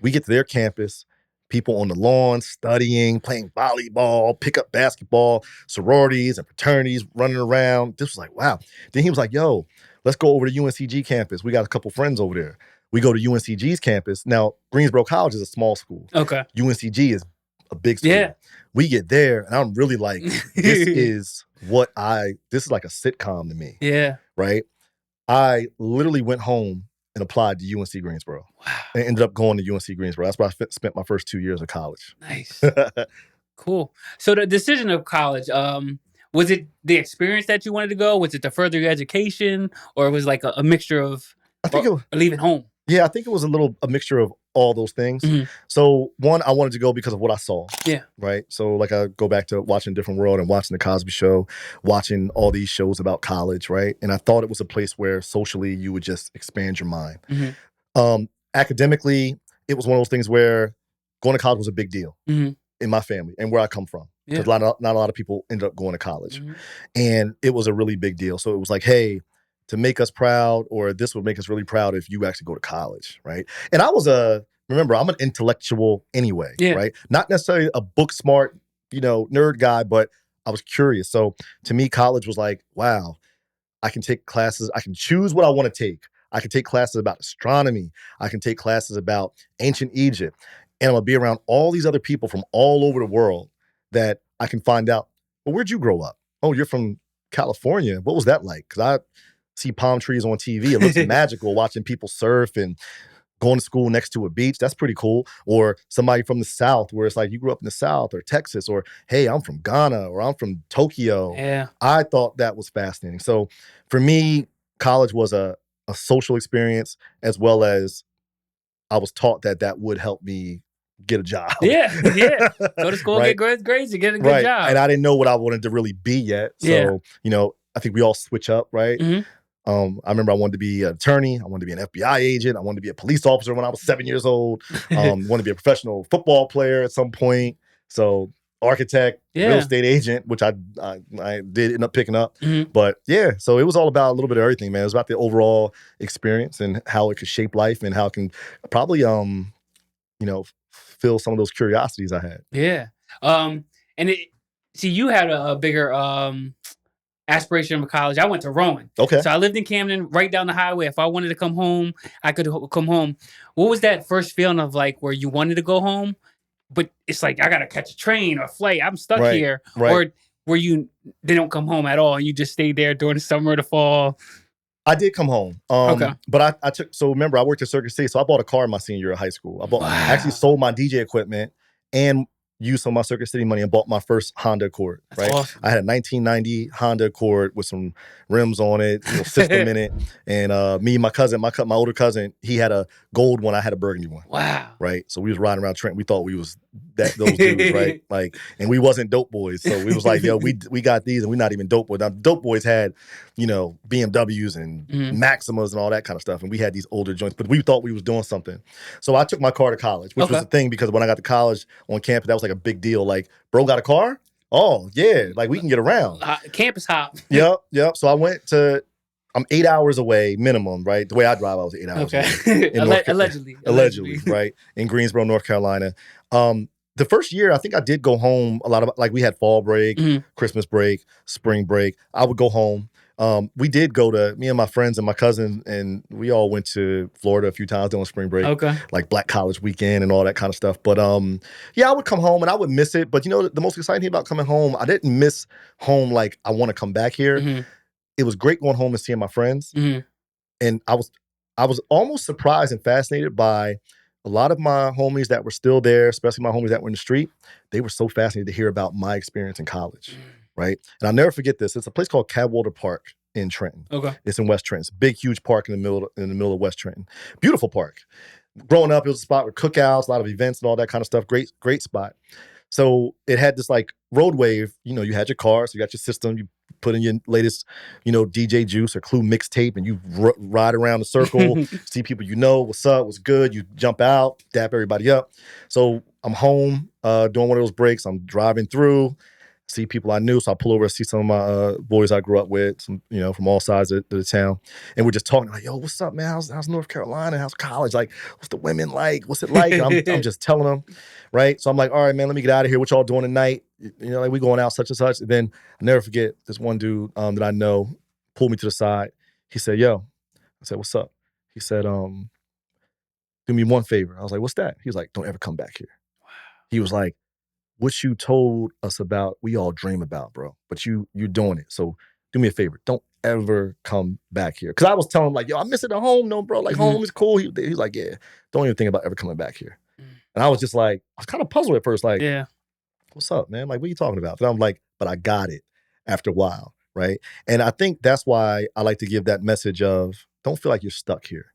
We get to their campus, people on the lawn studying, playing volleyball, pickup basketball, sororities and fraternities running around. This was like, wow. Then he was like, yo, let's go over to UNCG campus. We got a couple friends over there. We go to UNCG's campus. Now, Greensboro College is a small school. Okay. UNCG is a big school. Yeah. We get there, and I'm really like, this is like a sitcom to me. Yeah. Right? I literally went home and applied to UNC Greensboro. Wow. And ended up going to UNC Greensboro. That's where I spent my first 2 years of college. Nice. Cool. So the decision of college, was it the experience that you wanted to go? Was it to further your education? Or was it like a mixture of leaving home? Yeah, I think it was a mixture of all those things. Mm-hmm. So one, I wanted to go because of what I saw. Yeah. Right? So like I go back to watching Different World and watching The Cosby Show, watching all these shows about college, right? And I thought it was a place where socially you would just expand your mind. Mm-hmm. Academically, it was one of those things where going to college was a big deal in my family and where I come from. Because not a lot of people ended up going to college. Mm-hmm. And it was a really big deal. So it was like, hey, to make us proud, or this would make us really proud if you actually go to college, right? And remember, I'm an intellectual anyway, right? Not necessarily a book smart, nerd guy, but I was curious. So to me, college was like, wow, I can take classes. I can choose what I want to take. I can take classes about astronomy. I can take classes about ancient Egypt. And I'm going to be around all these other people from all over the world that I can find out, well, where'd you grow up? Oh, you're from California. What was that like? Because I see palm trees on TV. It looks magical watching people surf and going to school next to a beach. That's pretty cool. Or somebody from the South where it's like you grew up in the South or Texas, or hey, I'm from Ghana or I'm from Tokyo. Yeah. I thought that was fascinating. So for me, college was a social experience, as well as I was taught that would help me get a job. Yeah. Go to school, get good grades, and get a good job. And I didn't know what I wanted to really be yet. So, I think we all switch up, right? Mm-hmm. I remember I wanted to be an attorney. I wanted to be an FBI agent. I wanted to be a police officer when I was 7 years old. Wanted to be a professional football player at some point. So architect, real estate agent, which I did end up picking up. Mm-hmm. But so it was all about a little bit of everything, man. It was about the overall experience and how it could shape life and how it can probably, fill some of those curiosities I had. Yeah. You had a bigger aspiration of college. I went to Rowan. Okay. So I lived in Camden, right down the highway. If I wanted to come home, I could come home. What was that first feeling of like where you wanted to go home, but it's like, I got to catch a train or a flight. I'm stuck here. Right. Or where they don't come home at all and you just stayed there during the summer or the fall? I did come home. Okay. But remember, I worked at Circuit City, so I bought a car my senior year of high school. I actually sold my DJ equipment and used some of my Circuit City money and bought my first Honda Accord, right? Awesome. I had a 1990 Honda Accord with some rims on it, system in it. And me and my cousin, my older cousin, he had a gold one, I had a burgundy one. Wow. Right? So we was riding around Trenton. We thought we was those dudes, right? Like, and we wasn't dope boys. So we was like, yo, we got these and we're not even dope boys. Now, dope boys had, BMWs and Maximas and all that kind of stuff. And we had these older joints, but we thought we was doing something. So I took my car to college, which was the thing, because when I got to college on campus, that was like a big deal. Like, bro got a car? Oh, yeah. Like, we can get around. Campus hop. Yep. So I'm 8 hours away minimum, right? The way I drive, I was 8 hours away. Allegedly, right? In Greensboro, North Carolina. The first year, I think I did go home a lot of, like, we had fall break, Christmas break, spring break. I would go home. We did go to, me and my friends and my cousin, and we all went to Florida a few times during spring break. Okay. Like Black College Weekend and all that kind of stuff. But I would come home and I would miss it. But the most exciting thing about coming home, I didn't miss home like I want to come back here. Mm-hmm. It was great going home and seeing my friends. Mm-hmm. And I was almost surprised and fascinated by a lot of my homies that were still there, especially my homies that were in the street. They were so fascinated to hear about my experience in college. Right? And I'll never forget this. It's a place called Cadwallader Park in Trenton. Okay. It's in West Trenton. It's a big, huge park in the middle of West Trenton. Beautiful park. Growing up, it was a spot with cookouts, a lot of events and all that kind of stuff. Great spot. So it had this like roadway, you had your car, so you got your system, you put in your latest, DJ Juice or Clue mixtape, and you ride around the circle, see people what's up, what's good, you jump out, dap everybody up. So I'm home doing one of those breaks, I'm driving through, see people I knew, so I pull over and see some of my boys I grew up with, some, from all sides of the town. And we're just talking like, yo, what's up, man? How's North Carolina? How's college? Like, what's the women like? What's it like? And I'm just telling them, right? So I'm like, all right, man, let me get out of here. What y'all doing tonight? Like we going out such and such. And then I'll never forget this one dude that I know pulled me to the side. He said, yo. I said, what's up? He said, do me one favor. I was like, what's that? He was like, don't ever come back here. Wow. He was like, what you told us about, we all dream about, bro. But you're doing it. So do me a favor. Don't ever come back here. Because I was telling him, like, yo, I miss it at home, no, bro. Like, home is cool. He's like, yeah, don't even think about ever coming back here. And I was just like, I was kind of puzzled at first. Like, what's up, man? Like, what are you talking about? And I'm like, but I got it after a while, right? And I think that's why I like to give that message of, don't feel like you're stuck here,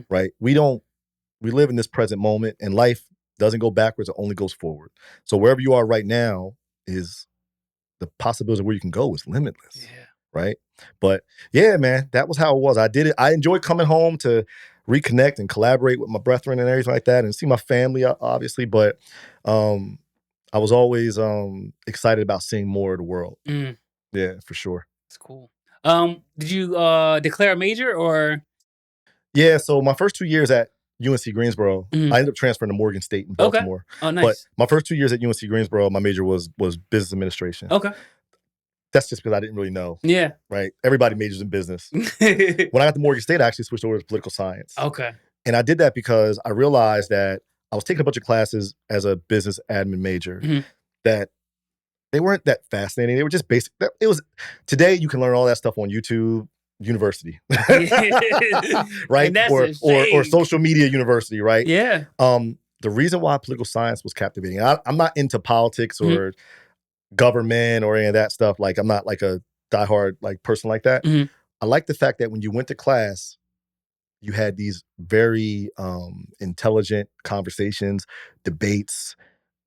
right? We live in this present moment, and life doesn't go backwards, it only goes forward. So wherever you are right now is the possibility of where you can go is limitless. Yeah. Right? But yeah, man, that was how it was. I did it. I enjoyed coming home to reconnect and collaborate with my brethren and everything like that and see my family, obviously. But I was always excited about seeing more of the world. Yeah, for sure. That's cool. Did you declare a major or? Yeah, so my first 2 years at UNC Greensboro, I ended up transferring to Morgan State in Baltimore. Okay. Oh, nice. But my first 2 years at UNC Greensboro, my major was business administration. Okay. That's just because I didn't really know. Yeah. Right? Everybody majors in business. When I got to Morgan State, I actually switched over to political science. Okay. And I did that because I realized that I was taking a bunch of classes as a business admin major Mm-hmm. that they weren't that fascinating. They were just basic. It was today you can learn all that stuff on YouTube University, right? And that's Or a shame. social media university, right? Yeah. The reason why political science was captivating, I'm not into politics or government or any of that stuff. Like I'm not like a diehard like person like that. Mm-hmm. I like the fact that when you went to class, you had these very intelligent conversations, debates,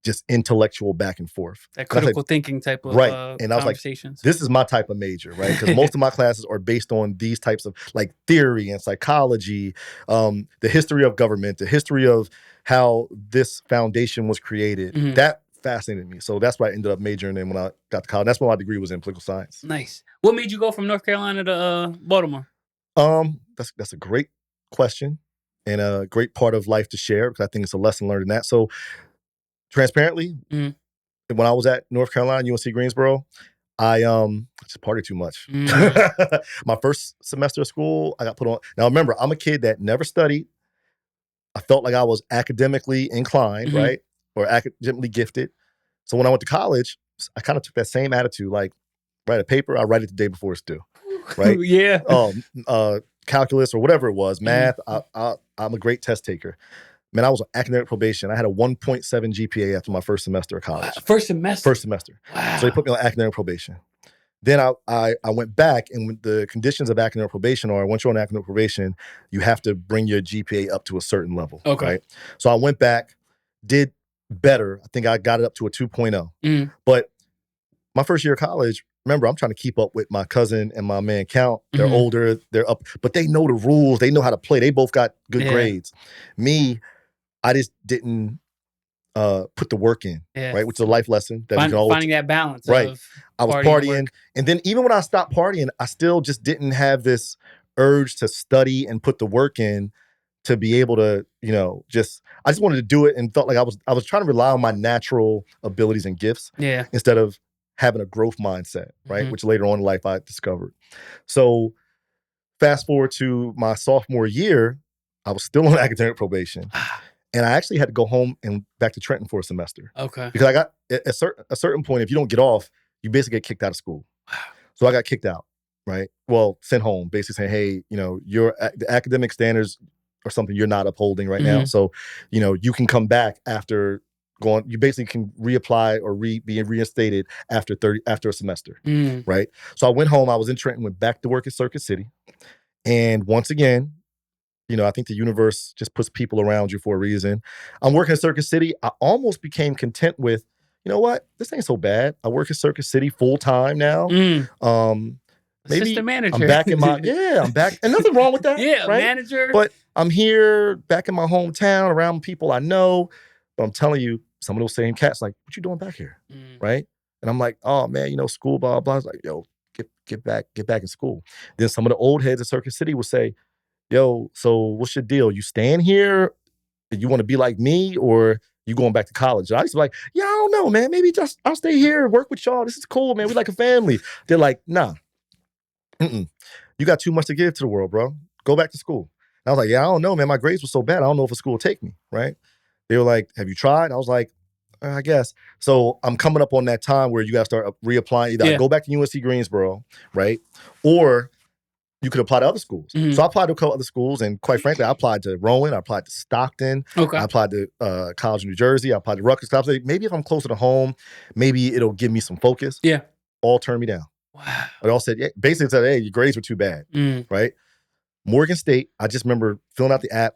just intellectual back and forth. That critical thinking type of and I was conversations. Like, this is my type of major, right? Because most of my classes are based on these types of like theory and psychology, the history of government, the history of how this foundation was created. Mm-hmm. That fascinated me. So that's why I ended up majoring in when I got to college. That's why my degree was in political science. Nice. What made you go from North Carolina to Baltimore? That's a great question and a great part of life to share because I think it's a lesson learned in that. So transparently, when I was at North Carolina, UNC Greensboro, I just partied too much. My first semester of school, I got put on. Now remember, I'm a kid that never studied. I felt like I was academically inclined, right? Or academically gifted. So when I went to college, I kind of took that same attitude, like write a paper, I write it the day before it's due, right? Yeah. Calculus or whatever it was, math, I'm a great test taker. Man, I was on academic probation. I had a 1.7 GPA after my first semester of college. First semester? First semester. Wow. So they put me on academic probation. Then I went back, and the conditions of academic probation are, once you're on academic probation, you have to bring your GPA up to a certain level. Okay. Right? So I went back, did better. I think I got it up to a 2.0. But my first year of college, remember, I'm trying to keep up with my cousin and my man Count. They're older, they're up, but they know the rules. They know how to play. They both got good grades. Me, I just didn't put the work in, right? Which is a life lesson that we can always finding that balance. Right. Of I was partying. And then even when I stopped partying, I still just didn't have this urge to study and put the work in to be able to, I just wanted to do it and felt like I was trying to rely on my natural abilities and gifts instead of having a growth mindset, right? Which later on in life I discovered. So fast forward to my sophomore year, I was still on academic probation. And I actually had to go home and back to Trenton for a semester. Okay. Because I got at a certain point, if you don't get off, you basically get kicked out of school. Wow. So I got kicked out, right? Well, sent home, basically saying, hey, the academic standards are something you're not upholding right now. So, you can come back after going, you basically can reapply or be reinstated after a semester, right? So I went home, I was in Trenton, went back to work at Circuit City. And once again, I think the universe just puts people around you for a reason. I'm working at Circuit City. I almost became content with, you know what? This ain't so bad. I work at Circuit City full time now. Maybe assistant manager. I'm back in I'm back. And nothing wrong with that. Right? Manager. But I'm here back in my hometown around people I know. But I'm telling you, some of those same cats like, what you doing back here? Right? And I'm like, oh man, school, blah, blah. I was like, yo, get back in school. Then some of the old heads at Circuit City would say, yo, so what's your deal? You staying here? You want to be like me, or you going back to college? And I used to be like, yeah, I don't know, man. Maybe just I'll stay here and work with y'all. This is cool, man. We like a family. They're like, nah. You got too much to give to the world, bro. Go back to school. And I was like, yeah, I don't know, man. My grades were so bad. I don't know if a school will take me, right? They were like, have you tried? I was like, I guess. So I'm coming up on that time where you got to start reapplying. Either I go back to UNC Greensboro, right? Or you could apply to other schools. So I applied to a couple other schools, and quite frankly, I applied to Rowan, I applied to Stockton, I applied to College of New Jersey, I applied to Rutgers. I was like, maybe if I'm closer to home, maybe it'll give me some focus. Yeah. All turned me down. Wow. They all said, basically said, hey, your grades were too bad, right? Morgan State, I just remember filling out the app.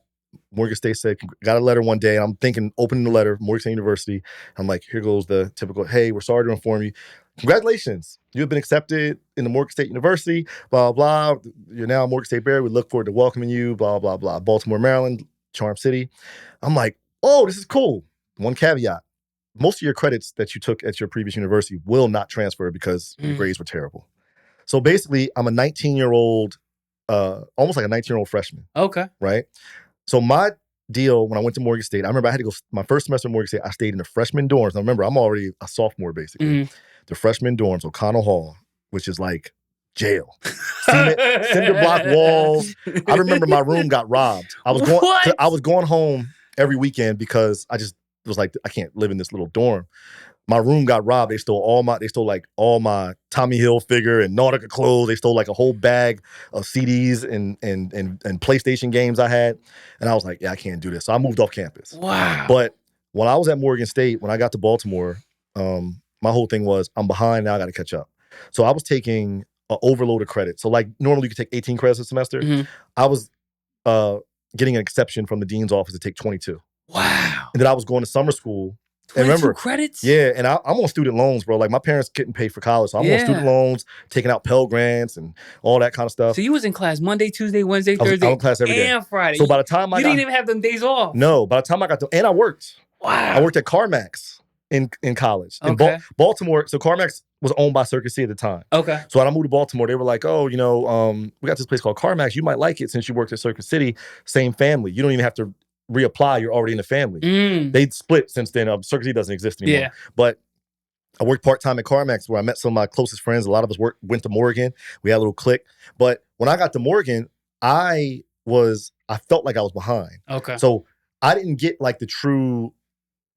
Morgan State said, got a letter one day, and I'm thinking, opening the letter, Morgan State University. I'm like, here goes the typical, hey, we're sorry to inform you. Congratulations, you have been accepted in the Morgan State University, blah, blah. You're now Morgan State Bear. We look forward to welcoming you, blah, blah, blah. Baltimore, Maryland, Charm City. I'm like, oh, this is cool. One caveat. Most of your credits that you took at your previous university will not transfer because your grades were terrible. So basically, I'm a 19-year-old, almost like a 19-year-old freshman. Okay. Right? So my deal when I went to Morgan State, I remember I had to go, my first semester at Morgan State, I stayed in the freshman dorms. Now remember, I'm already a sophomore basically. The freshman dorms, O'Connell Hall, which is like jail. Cinder block walls. I remember my room got robbed. I was going home every weekend because I just was like, I can't live in this little dorm. My room got robbed. They stole all my Tommy Hilfiger and Nautica clothes. They stole like a whole bag of CDs and PlayStation games I had. And I was like, yeah, I can't do this. So I moved off campus. Wow. But when I was at Morgan State, when I got to Baltimore, my whole thing was I'm behind, now I got to catch up. So I was taking an overload of credit. So like normally you could take 18 credits a semester. Mm-hmm. I was getting an exception from the dean's office to take 22. Wow. And then I was going to summer school. 22 and remember, credits? Yeah, and I'm on student loans, bro. Like my parents couldn't pay for college. So I'm on student loans, taking out Pell Grants and all that kind of stuff. So you was in class Monday, Tuesday, Wednesday, Thursday, I was in class every day. And Friday. So by the time you didn't even have them days off. No, by the time I got and I worked. Wow. I worked at CarMax in college. Okay. In Baltimore, so CarMax was owned by Circuit City at the time. Okay. So when I moved to Baltimore, they were like, oh, we got this place called CarMax. You might like it since you worked at Circuit City. Same family. You don't even have to reapply. You're already in the family. They'd split since then. Circuit City doesn't exist anymore. Yeah. But I worked part-time at CarMax where I met some of my closest friends. A lot of us went to Morgan. We had a little clique. But when I got to Morgan, I felt like I was behind. Okay. So I didn't get like the true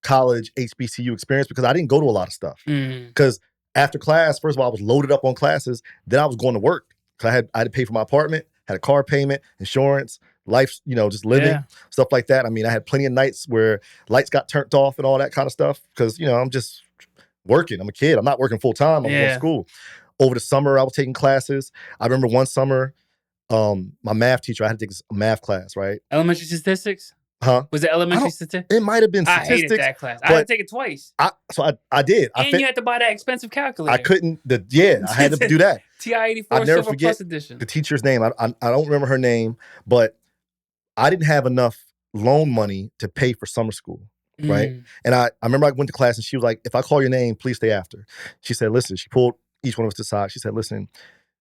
college HBCU experience because I didn't go to a lot of stuff. Because after class, first of all, I was loaded up on classes. Then I was going to work. Because I had to pay for my apartment, had a car payment, insurance, life, just living, stuff like that. I mean, I had plenty of nights where lights got turned off and all that kind of stuff. Because, I'm just working. I'm a kid. I'm not working full time. I'm going to school. Over the summer, I was taking classes. I remember one summer, my math teacher, I had to take this math class, right? Elementary statistics? Huh? Was it elementary statistics? It might have been statistics. I hated that class. I had to take it twice. I did. And you had to buy that expensive calculator. I couldn't. I had to do that. TI-84 Silver Plus Edition. The teacher's name. I don't remember her name, but I didn't have enough loan money to pay for summer school, right? And I remember I went to class and she was like, if I call your name, please stay after. She said, listen, she pulled each one of us to the side. She said, listen,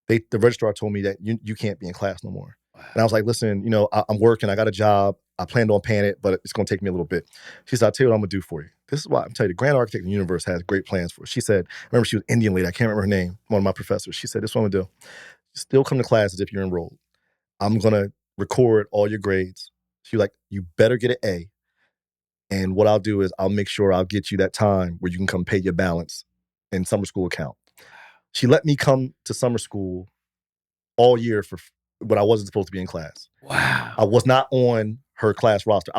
the registrar told me that you can't be in class no more. And I was like, listen, I'm working. I got a job. I planned on paying it, but it's going to take me a little bit. She said, I'll tell you what I'm going to do for you. This is why I'm telling you, the grand architect of the universe has great plans for us. She said, remember, she was an Indian lady. I can't remember her name, one of my professors. She said, this is what I'm going to do. Still come to class as if you're enrolled. I'm going to record all your grades. She was like, you better get an A. And what I'll do is I'll make sure I'll get you that time where you can come pay your balance in summer school account. She let me come to summer school all year for when I wasn't supposed to be in class. Wow. I was not on her class roster.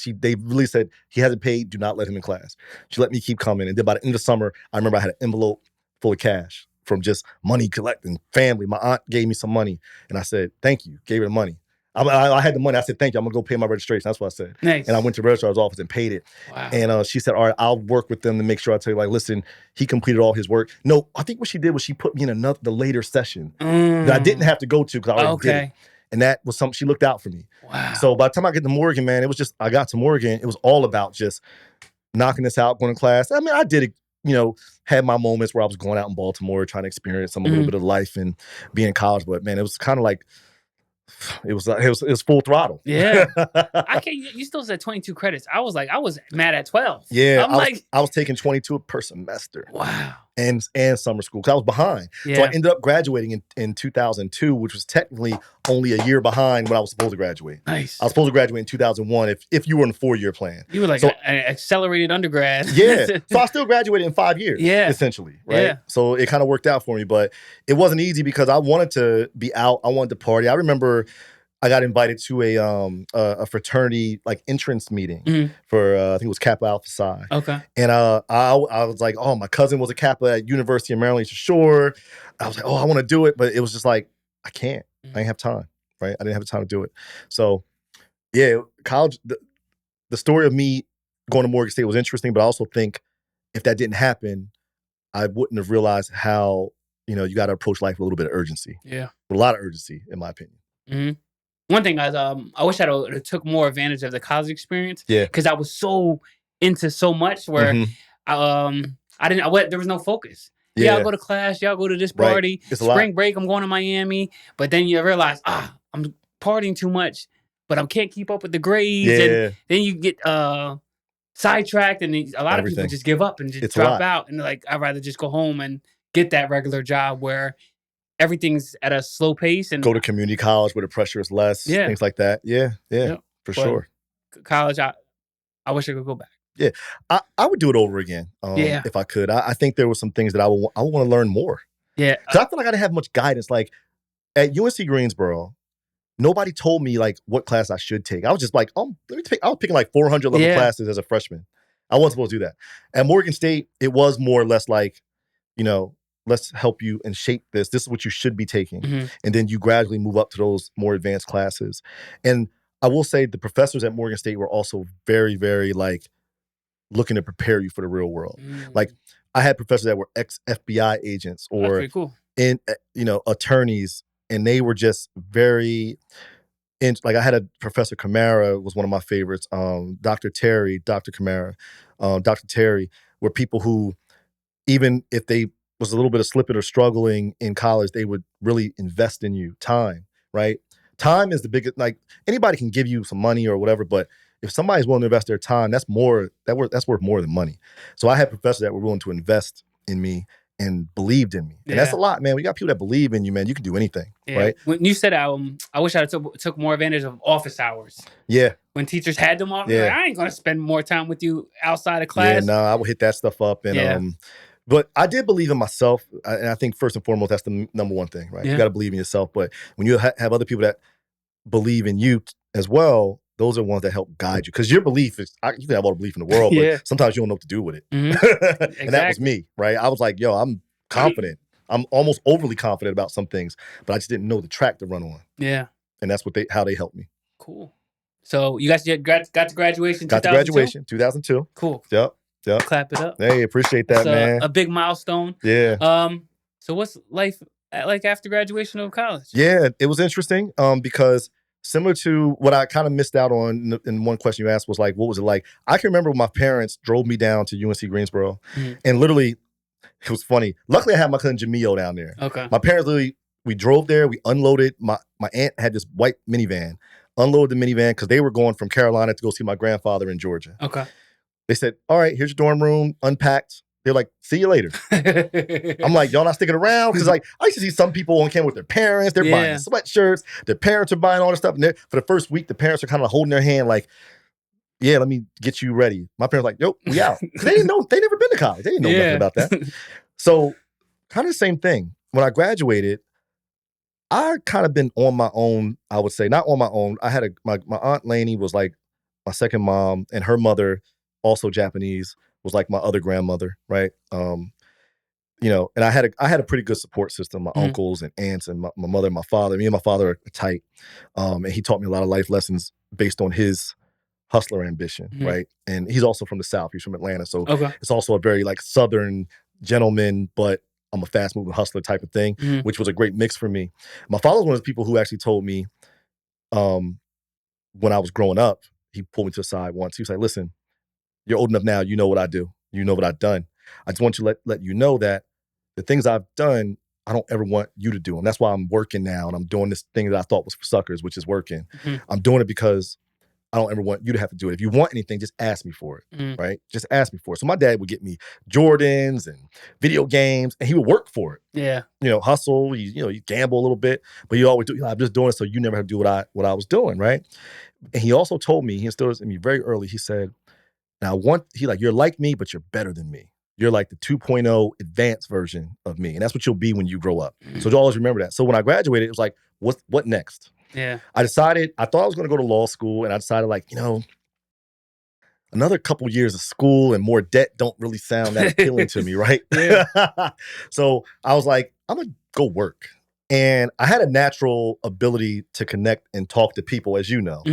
They really said, he hasn't paid, do not let him in class. She let me keep coming. And then by the end of summer, I remember I had an envelope full of cash from just money collecting, family. My aunt gave me some money. And I said, thank you. Gave her the money. I had the money. I said, thank you. I'm going to go pay my registration. That's what I said. Nice. And I went to the registrar's office and paid it. Wow. And she said, all right, I'll work with them to make sure I tell you, like, listen, he completed all his work. No, I think what she did was she put me in the later session that I didn't have to go to because I already did it. And that was something she looked out for me. Wow. So by the time I get to Morgan, man, it was just, I got to Morgan, it was all about just knocking this out, going to class. I mean, I did it, had my moments where I was going out in Baltimore trying to experience a little bit of life and being in college. But man, it was kind of like, it was full throttle. Yeah. You still said 22 credits. I was mad at 12. Yeah. I was taking 22 per semester. Wow. And summer school because I was behind. Yeah. So I ended up graduating in 2002, which was technically only a year behind when I was supposed to graduate. Nice. I was supposed to graduate in 2001 if you were in a 4-year plan. You were like an accelerated undergrad. Yeah. So I still graduated in 5 years, essentially, right? Yeah. So it kind of worked out for me, but it wasn't easy because I wanted to be out. I wanted to party. I remember I got invited to a fraternity like entrance meeting for I think it was Kappa Alpha Psi. Okay. And I was like, oh, my cousin was a Kappa at University of Maryland Shore. I was like, oh, I want to do it, but it was just like I can't. I didn't have time, right? I didn't have the time to do it. So yeah, college. The story of me going to Morgan State was interesting, but I also think if that didn't happen, I wouldn't have realized how you got to approach life with a little bit of urgency. Yeah, with a lot of urgency, in my opinion. Mm-hmm. One thing is, I wish I took more advantage of the college experience. Yeah, because I was so into so much where there was no focus. Yeah, I'll go to class. Y'all go to this party. Right. Spring break, I'm going to Miami. But then you realize, I'm partying too much, but I can't keep up with the grades. Yeah. And then you get sidetracked, and a lot of people just give up and just drop out. And like, I'd rather just go home and get that regular job where everything's at a slow pace. And go to community college where the pressure is less. Things like that. Yeah, for sure. College, I wish I could go back. Yeah, I would do it over again if I could. I think there were some things that I would want to learn more. Yeah. Because I feel like I didn't have much guidance. Like at UNC Greensboro, nobody told me like what class I should take. I was just like, oh, let me take. I was picking like 400 level classes as a freshman. I wasn't supposed to do that. At Morgan State, it was more or less like, let's help you and shape this. This is what you should be taking. Mm-hmm. And then you gradually move up to those more advanced classes. And I will say the professors at Morgan State were also very, very like looking to prepare you for the real world. Like I had professors that were ex-FBI agents or attorneys, and they were just very like I had a Professor Camara was one of my favorites. Dr. Terry, Dr. Camara, Dr. Terry were people who, even if they was a little bit of slipping or struggling in college, they would really invest in you. Time, right? Time is the biggest, like anybody can give you some money or whatever, but if somebody's willing to invest their time, that's worth more than money. So I had professors that were willing to invest in me and believed in me. And that's a lot, man. We got people that believe in you, man. You can do anything, right? When you said, I wish I took more advantage of office hours. Yeah. When teachers had them off, like, I ain't going to spend more time with you outside of class. Yeah, no, I would hit that stuff up. And but I did believe in myself. And I think first and foremost, that's the number one thing, right? You got to believe in yourself. But when you have other people that believe in you as well, those are ones that help guide you. Because your belief is, you can have all the belief in the world, but sometimes you don't know what to do with it. Mm-hmm. And that was me, right? I was like, yo, I'm confident. I'm almost overly confident about some things, but I just didn't know the track to run on. Yeah. And that's how they helped me. Cool. So you guys got to graduation 2002? Got to graduation, 2002. Cool. Yep. Clap it up. Hey, appreciate that, man. A big milestone. Yeah. So what's life like after graduation of college? Yeah, it was interesting because similar to what I kind of missed out on in one question you asked was like, what was it like? I can remember when my parents drove me down to UNC Greensboro, and literally, it was funny. Luckily, I had my cousin Jamil down there. Okay. My parents literally, we drove there, we unloaded. My aunt had this white minivan, unloaded the minivan because they were going from Carolina to go see my grandfather in Georgia. Okay. They said, all right, here's your dorm room, unpacked. They're like, see you later. I'm like, y'all not sticking around? Because like, I used to see some people on campus with their parents. They're buying sweatshirts. Their parents are buying all this stuff. And for the first week, the parents are kind of holding their hand like, yeah, let me get you ready. My parents were like, yo, we out. They didn't know. They never been to college. They didn't know nothing about that. So kind of the same thing. When I graduated, I kind of been on my own, I would say. Not on my own. I had my Aunt Lainey was like my second mom, and her mother, also Japanese, was like my other grandmother, right? And I had a pretty good support system. My uncles and aunts and my mother and my father. Me and my father are tight. And he taught me a lot of life lessons based on his hustler ambition, right? And he's also from the South. He's from Atlanta. So it's also a very like Southern gentleman, but I'm a fast moving hustler type of thing, which was a great mix for me. My father was one of those people who actually told me when I was growing up, he pulled me to the side once. He was like, listen, you're old enough now. You know what I do. You know what I've done. I just want to let you know that the things I've done, I don't ever want you to do them. That's why I'm working now. And I'm doing this thing that I thought was for suckers, which is working. I'm doing it because I don't ever want you to have to do it. If you want anything, just ask me for it, right? Just ask me for it. So my dad would get me Jordans and video games, and he would work for it. Yeah. Hustle, you gamble a little bit, but you always do, I'm just doing it so you never have to do what I was doing, right? And he also told me, he instilled this in me very early. He said, you're like me, but you're better than me. You're like the 2.0 advanced version of me. And that's what you'll be when you grow up. So you'll always remember that. So when I graduated, it was like, what next? Yeah. I thought I was going to go to law school, and I decided another couple years of school and more debt don't really sound that appealing to me, right? Yeah. So I was like, I'm going to go work. And I had a natural ability to connect and talk to people, as you know.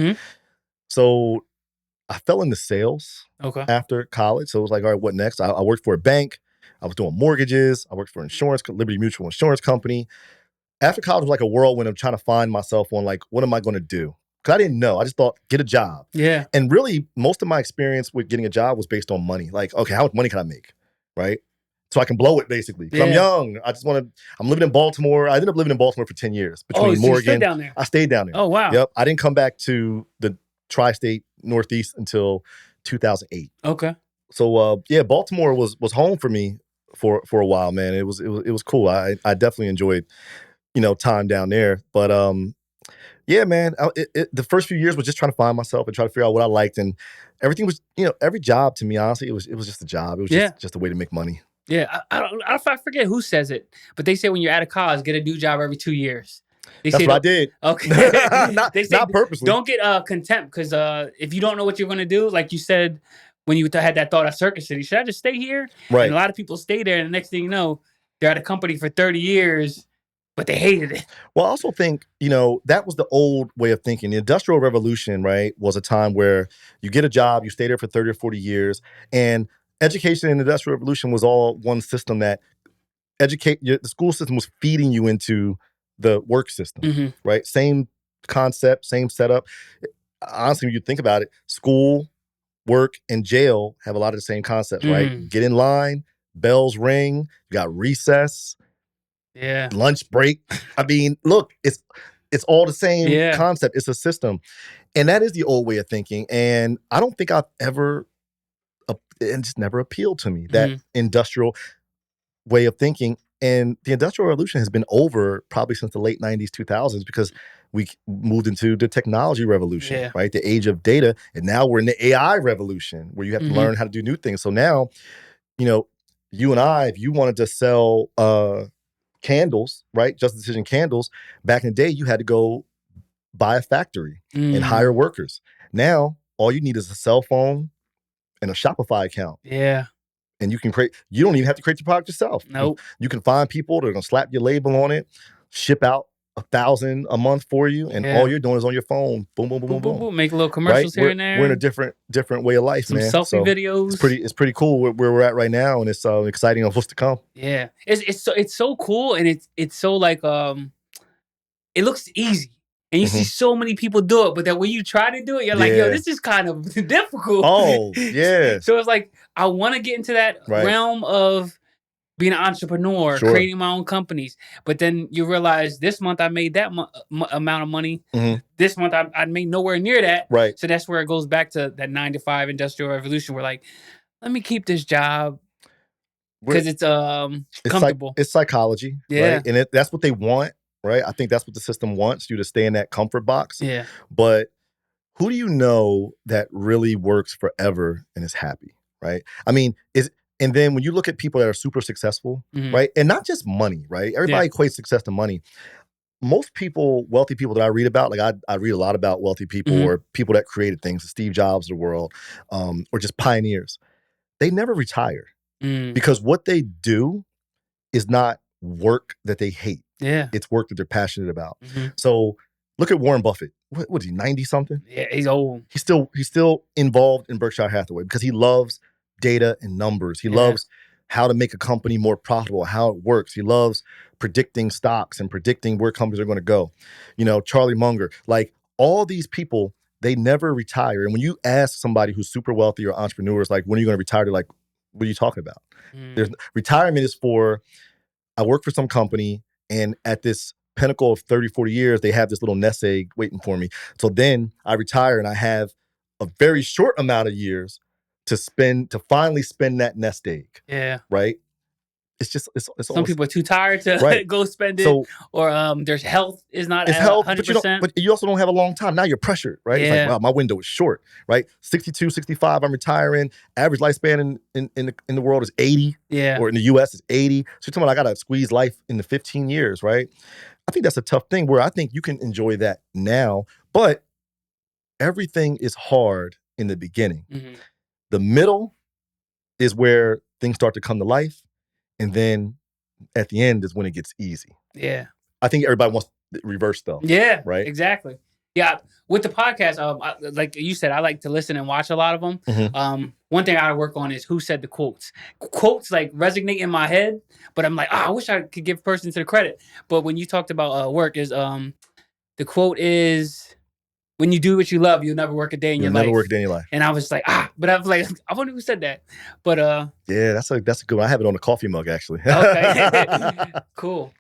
So I fell into sales after college. So it was like, all right, what next? I worked for a bank. I was doing mortgages. I worked for insurance, Liberty Mutual Insurance Company. After college was like a whirlwind of trying to find myself on like, what am I going to do? Because I didn't know. I just thought, get a job. Yeah. And really, most of my experience with getting a job was based on money. Like, okay, how much money can I make? Right? So I can blow it, basically. Because I'm young. I'm living in Baltimore. I ended up living in Baltimore for 10 years. Between Morgan. You stayed down there? I stayed down there. Oh, wow. Yep. I didn't come back to the tri-state Northeast until 2008. Okay. So Baltimore was home for me for a while, man. It was cool. I definitely enjoyed, time down there. But Yeah, man. The first few years was just trying to find myself and try to figure out what I liked, and everything was, every job to me, honestly, it was just a job. It was just a way to make money. Yeah, I forget who says it, but they say when you're out of college, get a new job every 2 years. That's what I did. Okay. They say not purposely. Don't get contempt, because if you don't know what you're going to do, like you said, when you had that thought of Circuit City, should I just stay here? Right. And a lot of people stay there, and the next thing you know, they're at a company for 30 years, but they hated it. Well, I also think, that was the old way of thinking. The Industrial Revolution, right, was a time where you get a job, you stay there for 30 or 40 years, and education in the Industrial Revolution was all one system that the school system was feeding you into the work system, right? Same concept, same setup. Honestly, when you think about it, school, work, and jail have a lot of the same concepts, right? Get in line, bells ring, you got recess, lunch break. I mean, look, it's all the same concept. It's a system. And that is the old way of thinking. And I don't think I've ever, it just never appealed to me, that industrial way of thinking. And the Industrial Revolution has been over probably since the late 90s, 2000s, because we moved into the technology revolution, right? The age of data. And now we're in the AI revolution where you have to learn how to do new things. So now, you and I, if you wanted to sell candles, right? Just Decision candles, back in the day, you had to go buy a factory and hire workers. Now, all you need is a cell phone and a Shopify account. Yeah. And you don't even have to create the product yourself. Nope. You can find people that are going to slap your label on it, ship out 1,000 a month for you, and all you're doing is on your phone. Boom, boom, boom, boom, boom. Make little commercials here and there. We're in a different way of life, Some man. selfie videos. It's pretty cool where we're at right now, and it's exciting of what's to come. Yeah, it's so cool, and it's so like it looks easy. And you see so many people do it, but then when you try to do it, you're like, yo, this is kind of difficult. Oh, yeah. So it's like, I want to get into that realm of being an entrepreneur, creating my own companies. But then you realize this month I made that amount of money. This month I made nowhere near that. Right. So that's where it goes back to that 9-to-5 Industrial Revolution. We're like, let me keep this job because it's comfortable. It's psychology. Yeah. Right? And that's what they want. Right. I think that's what the system wants, you to stay in that comfort box. Yeah. But who do you know that really works forever and is happy? Right. I mean, and then when you look at people that are super successful, right? And not just money, right? Everybody equates success to money. Most people, wealthy people that I read about, like I read a lot about wealthy people or people that created things, the Steve Jobs of the world, or just pioneers. They never retire because what they do is not work that they hate. Yeah. It's work that they're passionate about. So look at Warren Buffett. What is he, 90-something? Yeah, he's old. He's still involved in Berkshire Hathaway because he loves data and numbers. He loves how to make a company more profitable, how it works. He loves predicting stocks and predicting where companies are going to go. Charlie Munger, like all these people, they never retire. And when you ask somebody who's super wealthy or entrepreneurs, like, when are you going to retire? They're like, what are you talking about? Retirement is for, I work for some company, and at this pinnacle of 30, 40 years, they have this little nest egg waiting for me. So then I retire and I have a very short amount of years to finally spend that nest egg. Yeah. Right? It's just, some people are too tired to go spend it, or their health is not at 100%. But you also don't have a long time. Now you're pressured, right? Yeah. It's like, wow, my window is short, right? 62, 65, I'm retiring. Average lifespan in the world is 80. Yeah. Or in the US is 80. So you're talking about I got to squeeze life into 15 years, right? I think that's a tough thing where I think you can enjoy that now, but everything is hard in the beginning. The middle is where things start to come to life. And then at the end is when it gets easy. Yeah. I think everybody wants the reverse though. Yeah. Right? Exactly. Yeah. With the podcast, like you said, I like to listen and watch a lot of them. One thing I work on is who said the quotes. Quotes like resonate in my head, but I'm like, I wish I could give person to the credit. But when you talked about work, is the quote is, when you do what you love, you'll never work a day in your life. You'll never work a day in your life. And I was like, but I was like, I wonder who said that. But yeah, that's a good one. I have it on a coffee mug actually. Okay. Cool.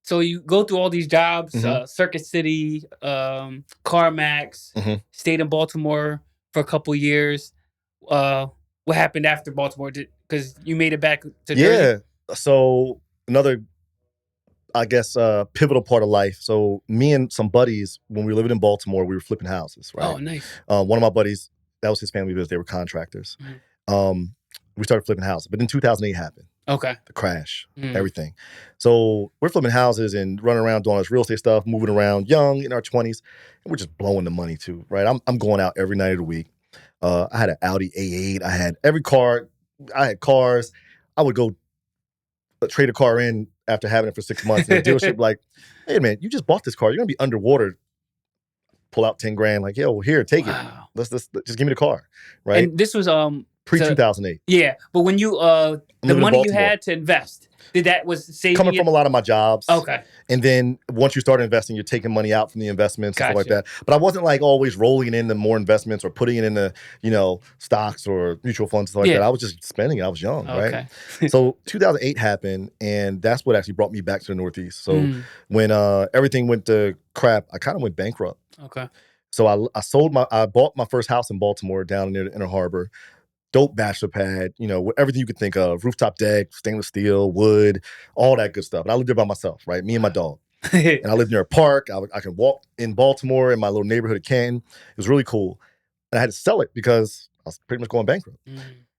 So you go through all these jobs, Circuit City, CarMax, stayed in Baltimore for a couple years. What happened after Baltimore? Because you made it back to Jersey? So another I guess, pivotal part of life. So me and some buddies, when we were living in Baltimore, we were flipping houses, right? Oh, nice. One of my buddies, that was his family business. They were contractors. We started flipping houses. But then 2008 happened. Okay. The crash, everything. So we're flipping houses and running around doing all this real estate stuff, moving around young in our 20s. And we're just blowing the money too, right? I'm going out every night of the week. I had an Audi A8. I had every car. I had cars. I would go trade a car in after having it for 6 months. And the dealership like, hey, man, you just bought this car. You're going to be underwater. Pull out 10 grand. Like, yo, here, take it. Let's just give me the car, right? And this was pre-2008. Yeah, but when you the money you had to invest, was saving coming from a lot of my jobs. Okay. And then once you start investing, you're taking money out from the investments and stuff like that. But I wasn't like always rolling it into more investments or putting it into, stocks or mutual funds and stuff like that. I was just spending it. I was young, right? So 2008 happened, and that's what actually brought me back to the Northeast. So when everything went to crap, I kind of went bankrupt. Okay. So I bought my first house in Baltimore down near the Inner Harbor. Dope bachelor pad, everything you could think of, rooftop deck, stainless steel, wood, all that good stuff. And I lived there by myself, right? Me and my dog. And I lived near a park. I could walk in Baltimore in my little neighborhood of Canton. It was really cool. And I had to sell it because I was pretty much going bankrupt.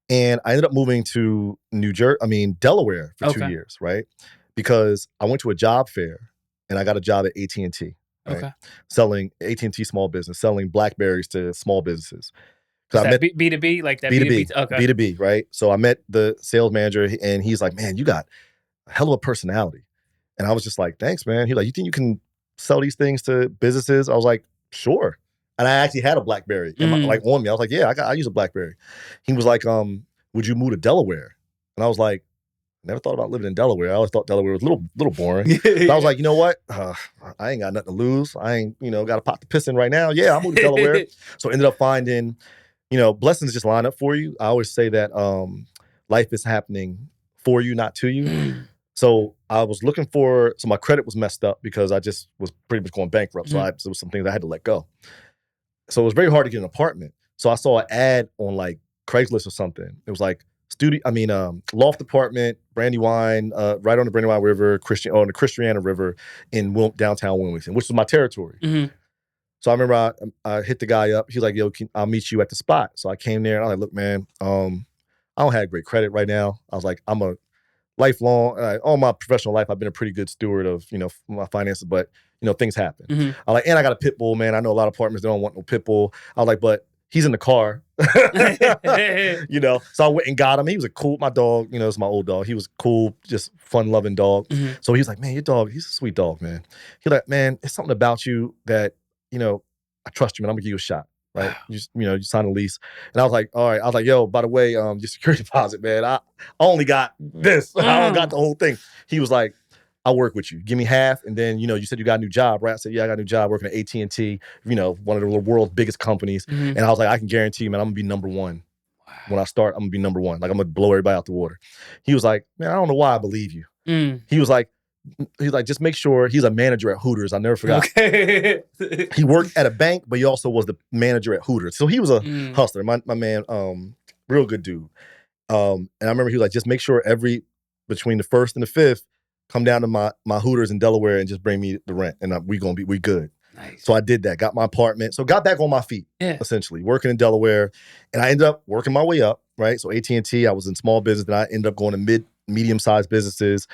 And I ended up moving to Delaware for 2 years, right? Because I went to a job fair and I got a job at AT&T, right? Okay. Selling AT&T small business, selling BlackBerries to small businesses. So I met B2B, like that B2B? Okay. B2B, right? So I met the sales manager and he's like, man, you got a hell of a personality. And I was just like, thanks, man. He's like, you think you can sell these things to businesses? I was like, sure. And I actually had a BlackBerry on me. I was like, yeah, I use a BlackBerry. He was like, would you move to Delaware? And I was like, never thought about living in Delaware. I always thought Delaware was a little boring. But I was like, you know what? I ain't got nothing to lose. I ain't, got to pop the piss in right now. Yeah, I'm moving to Delaware. So I ended up finding, blessings just line up for you. I always say that life is happening for you, not to you. So I was looking so my credit was messed up because I just was pretty much going bankrupt. So there was some things I had to let go. So it was very hard to get an apartment. So I saw an ad on like Craigslist or something. It was like loft apartment, Brandywine, right on the Brandywine River, on the Christiana River in downtown Wilmington, which was my territory. So I remember I hit the guy up. He's like, yo, I'll meet you at the spot. So I came there and I was like, look, man, I don't have great credit right now. I was like, I'm a lifelong, all my professional life, I've been a pretty good steward of, my finances, but, things happen. I like, and I got a pit bull, man. I know a lot of apartments, they don't want no pit bull. I was like, but he's in the car, So I went and got him. He was my dog, it's my old dog. He was cool, just fun-loving dog. So he was like, man, your dog, he's a sweet dog, man. He's like, man, it's something about you that, I trust you, man. I'm gonna give you a shot, right? You sign a lease. And I was like, all right. I was like, yo, by the way, your security deposit, man, I only got this. I only got the whole thing. He was like, I'll work with you. Give me half. And then, you said you got a new job, right? I said, yeah, I got a new job working at AT&T, one of the world's biggest companies. And I was like, I can guarantee you, man, I'm going to be number one. When I start, I'm going to be number one. Like, I'm going to blow everybody out the water. He was like, man, I don't know why I believe you. He was like, just make sure. He's a manager at Hooters. I never forgot. Okay. He worked at a bank, but he also was the manager at Hooters. So he was a hustler. My man, real good dude. And I remember he was like, just make sure between the 1st and the 5th, come down to my Hooters in Delaware and just bring me the rent, and we good. Nice. So I did that, got my apartment, so got back on my feet, essentially, working in Delaware, and I ended up working my way up, right? So AT&T, I was in small business, and I ended up going to medium-sized businesses,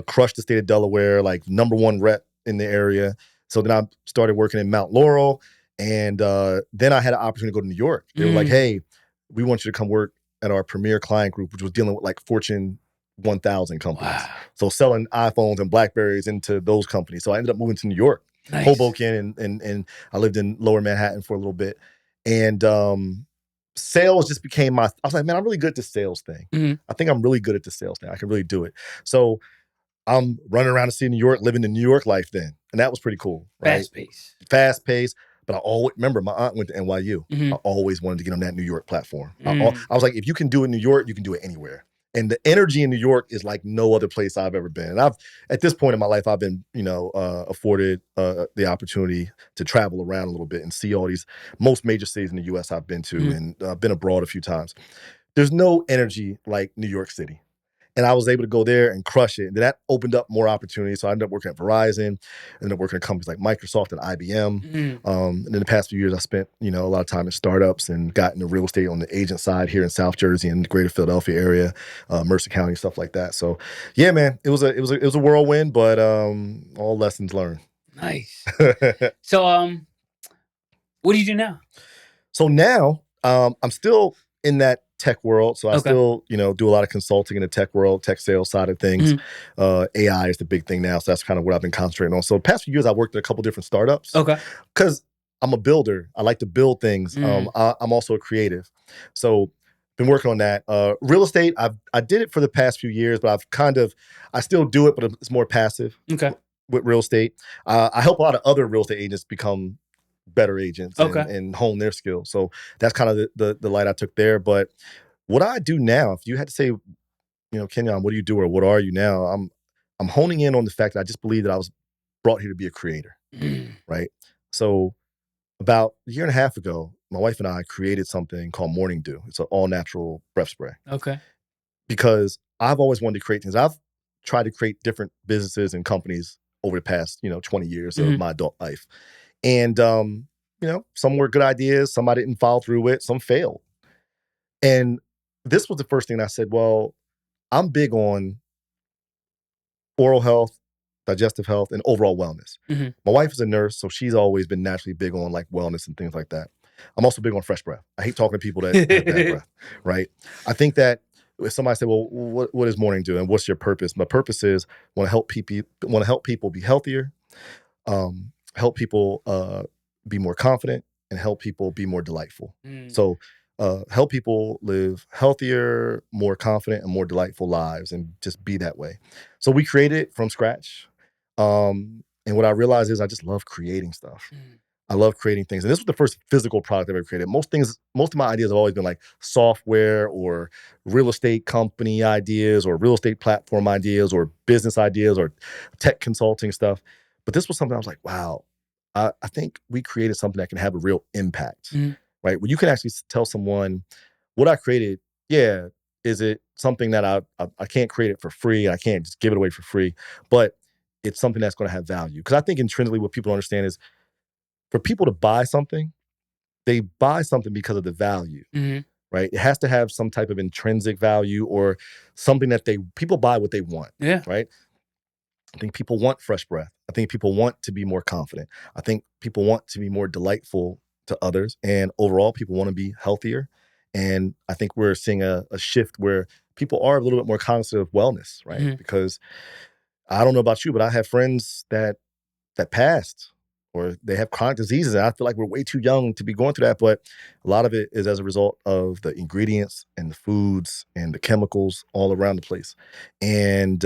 crushed the state of Delaware, like #1 rep in the area. So then I started working in Mount Laurel, and then I had an opportunity to go to New York. They were like, hey, we want you to come work at our premier client group, which was dealing with like Fortune 1,000 companies. Wow. So selling iPhones and BlackBerries into those companies. So I ended up moving to New York, Hoboken, and I lived in Lower Manhattan for a little bit. And sales just became I was like, man, I'm really good at this sales thing. I think I'm really good at the sales thing. I can really do it. So I'm running around the city of New York, living the New York life then. And that was pretty cool. Right? Fast paced. But I always remember my aunt went to NYU. I always wanted to get on that New York platform. I was like, if you can do it in New York, you can do it anywhere. And the energy in New York is like no other place I've ever been. And at this point in my life, I've been, afforded the opportunity to travel around a little bit and see all these most major cities in the U.S. I've been to, and been abroad a few times. There's no energy like New York City. And I was able to go there and crush it. And then that opened up more opportunities. So I ended up working at Verizon, ended up working at companies like Microsoft and IBM. And in the past few years, I spent, a lot of time in startups and got into real estate on the agent side here in South Jersey and the greater Philadelphia area, Mercer County, stuff like that. So yeah, man, it was a whirlwind, but all lessons learned. Nice. So what do you do now? So now I'm still in that tech world. So I still, do a lot of consulting in the tech world, tech sales side of things. AI is the big thing now. So that's kind of what I've been concentrating on. So the past few years, I worked at a couple different startups. Okay. Because I'm a builder. I like to build things. I'm also a creative. So been working on that. Real estate, I did it for the past few years, but I still do it, but it's more passive with real estate. I help a lot of other real estate agents become better agents and hone their skills. So that's kind of the light I took there. But what I do now, if you had to say, Kenyon, what do you do or what are you now? I'm honing in on the fact that I just believe that I was brought here to be a creator, right? So about a year and a half ago, my wife and I created something called Morning Dew. It's an all-natural breath spray. Okay. Because I've always wanted to create things. I've tried to create different businesses and companies over the past, 20 years of my adult life. And, some were good ideas, some I didn't follow through with, some failed. And this was the first thing I said, well, I'm big on oral health, digestive health, and overall wellness. My wife is a nurse, so she's always been naturally big on like wellness and things like that. I'm also big on fresh breath. I hate talking to people that have bad breath, right? I think that if somebody said, well, what is Morning Dew and what's your purpose? My purpose is want to help people be healthier, help people be more confident, and help people be more delightful. So help people live healthier, more confident, and more delightful lives and just be that way. So we created it from scratch. And what I realized is I just love creating stuff. I love creating things. And this was the first physical product I ever created. Most of my ideas have always been like software or real estate company ideas or real estate platform ideas or business ideas or tech consulting stuff. But this was something I was like, wow, I think we created something that can have a real impact, right? Where you can actually tell someone what I created. Yeah, is it something that I can't create it for free? I can't just give it away for free, but it's something that's going to have value. Because I think intrinsically what people understand is for people to buy something, they buy something because of the value, right? It has to have some type of intrinsic value or something that people buy what they want, right? I think people want fresh breath. I think people want to be more confident. I think people want to be more delightful to others. And overall, people want to be healthier. And I think we're seeing a shift where people are a little bit more cognizant of wellness, right? Because I don't know about you, but I have friends that passed or they have chronic diseases. And I feel like we're way too young to be going through that. But a lot of it is as a result of the ingredients and the foods and the chemicals all around the place. And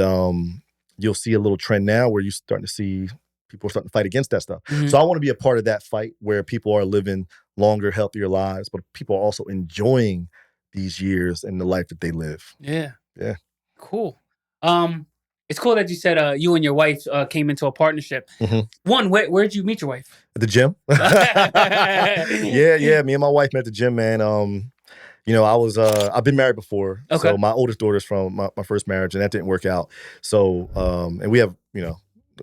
you'll see a little trend now where you're starting to see people are starting to fight against that stuff. So I want to be a part of that fight where people are living longer, healthier lives, but people are also enjoying these years and the life that they live. Yeah. Yeah. Cool. It's cool that you said you and your wife came into a partnership. One, where'd you meet your wife? At the gym. Yeah. Me and my wife met at the gym, man. I've been married before. Okay. So my oldest daughter's from my first marriage, and that didn't work out. So, and we have,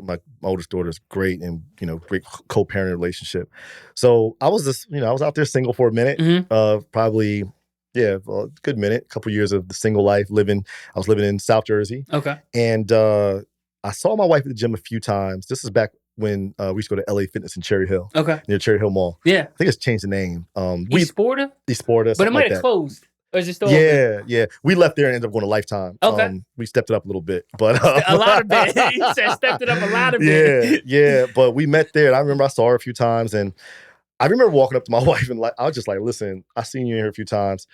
my oldest daughter's great and, great co-parenting relationship. So I was I was out there single for a minute, probably, a good minute, a couple years of the single life I was living in South Jersey. Okay. And I saw my wife at the gym a few times. This is back when we used to go to LA Fitness in Cherry Hill. Okay. Near Cherry Hill Mall. Yeah. I think it's changed the name. Esporta? Esporta. But it might have closed. Or is it still open? Yeah. We left there and ended up going to Lifetime. Okay. We stepped it up a little bit. But a lot of bit. You said stepped it up a lot of bit. Yeah. But we met there and I remember I saw her a few times and I remember walking up to my wife and I was just like, listen, I've seen you in here a few times.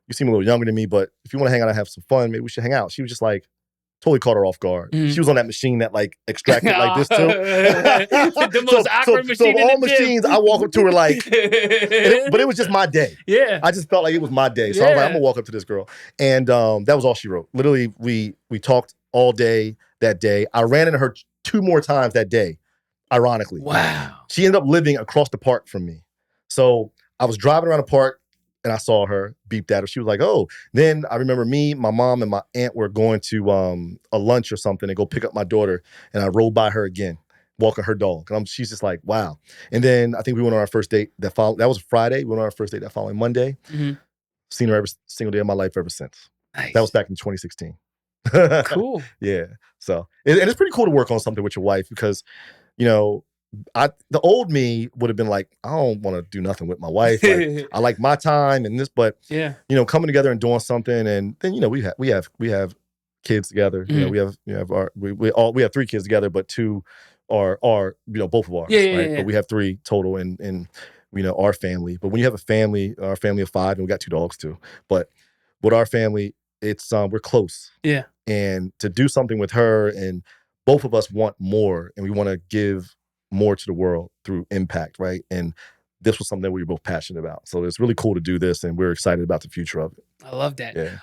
You seem a little younger than me, but if you want to hang out and have some fun, maybe we should hang out. She was just like, totally caught her off guard. She was on that machine that like extracted like this too. The most awkward machine in the all machines, I walk up to her like, but it was just my day. Yeah. I just felt like it was my day. So I was like, I'm gonna walk up to this girl. And that was all she wrote. Literally, we talked all day that day. I ran into her 2 more times that day, ironically. Wow. She ended up living across the park from me. So I was driving around the park and I saw her, beeped at her. She was like, oh. Then I remember me, my mom, and my aunt were going to a lunch or something and go pick up my daughter. And I rode by her again, walking her dog. And she's just like, wow. And then I think we went on our first date that was a Friday. We went on our first date that following Monday. Mm-hmm. Seen her every single day of my life ever since. Nice. That was back in 2016. Cool. Yeah. So, and it's pretty cool to work on something with your wife because, you know, the old me would have been like, I don't want to do nothing with my wife. Like, I like my time and this, but yeah, you know, coming together and doing something, and then you know, we have kids together. Mm-hmm. You know, we have 3 kids together, but 2 are you know, both of ours, right? Yeah. But we have 3 total in you know, our family. But when you have a family, our family of 5, and we got 2 dogs too. But with our family, it's we're close. Yeah. And to do something with her, and both of us want more, and we want to give more to the world through impact, right? And this was something that we were both passionate about. So it's really cool to do this, and we're excited about the future of it. I love that. Yeah.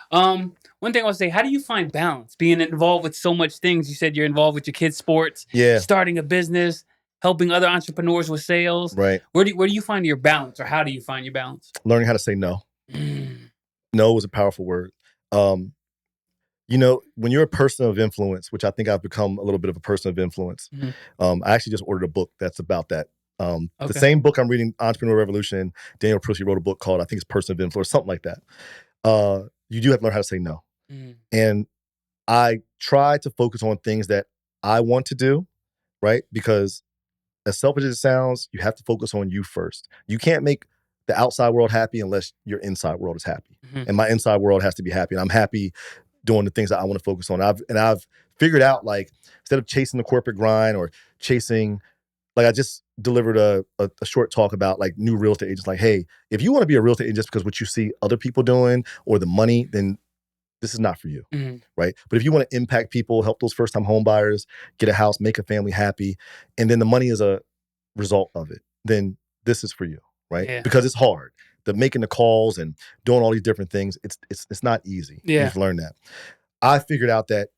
One thing I would say, how do you find balance being involved with so much things? You said you're involved with your kids' sports, starting a business, helping other entrepreneurs with sales. Right. Where do you find your balance, or how do you find your balance? Learning how to say no. No is a powerful word. You know, when you're a person of influence, which I think I've become a little bit of a person of influence, I actually just ordered a book that's about that. The same book I'm reading, Entrepreneur Revolution, Daniel Prusy wrote a book called, I think it's Person of Influence, something like that. You do have to learn how to say no. And I try to focus on things that I want to do, right? Because as selfish as it sounds, you have to focus on you first. You can't make the outside world happy unless your inside world is happy. And my inside world has to be happy. And I'm happy doing the things that I want to focus on. I've figured out, like, instead of chasing the corporate grind or chasing, like, I just delivered a short talk about like new real estate agents. Like, hey, if you want to be a real estate agent just because what you see other people doing or the money, then this is not for you, right? But if you want to impact people, help those first-time home buyers, get a house, make a family happy, and then the money is a result of it, then this is for you, right? Yeah. Because it's hard. The making the calls and doing all these different things, it's not easy. Yeah. You've learned that. I figured out that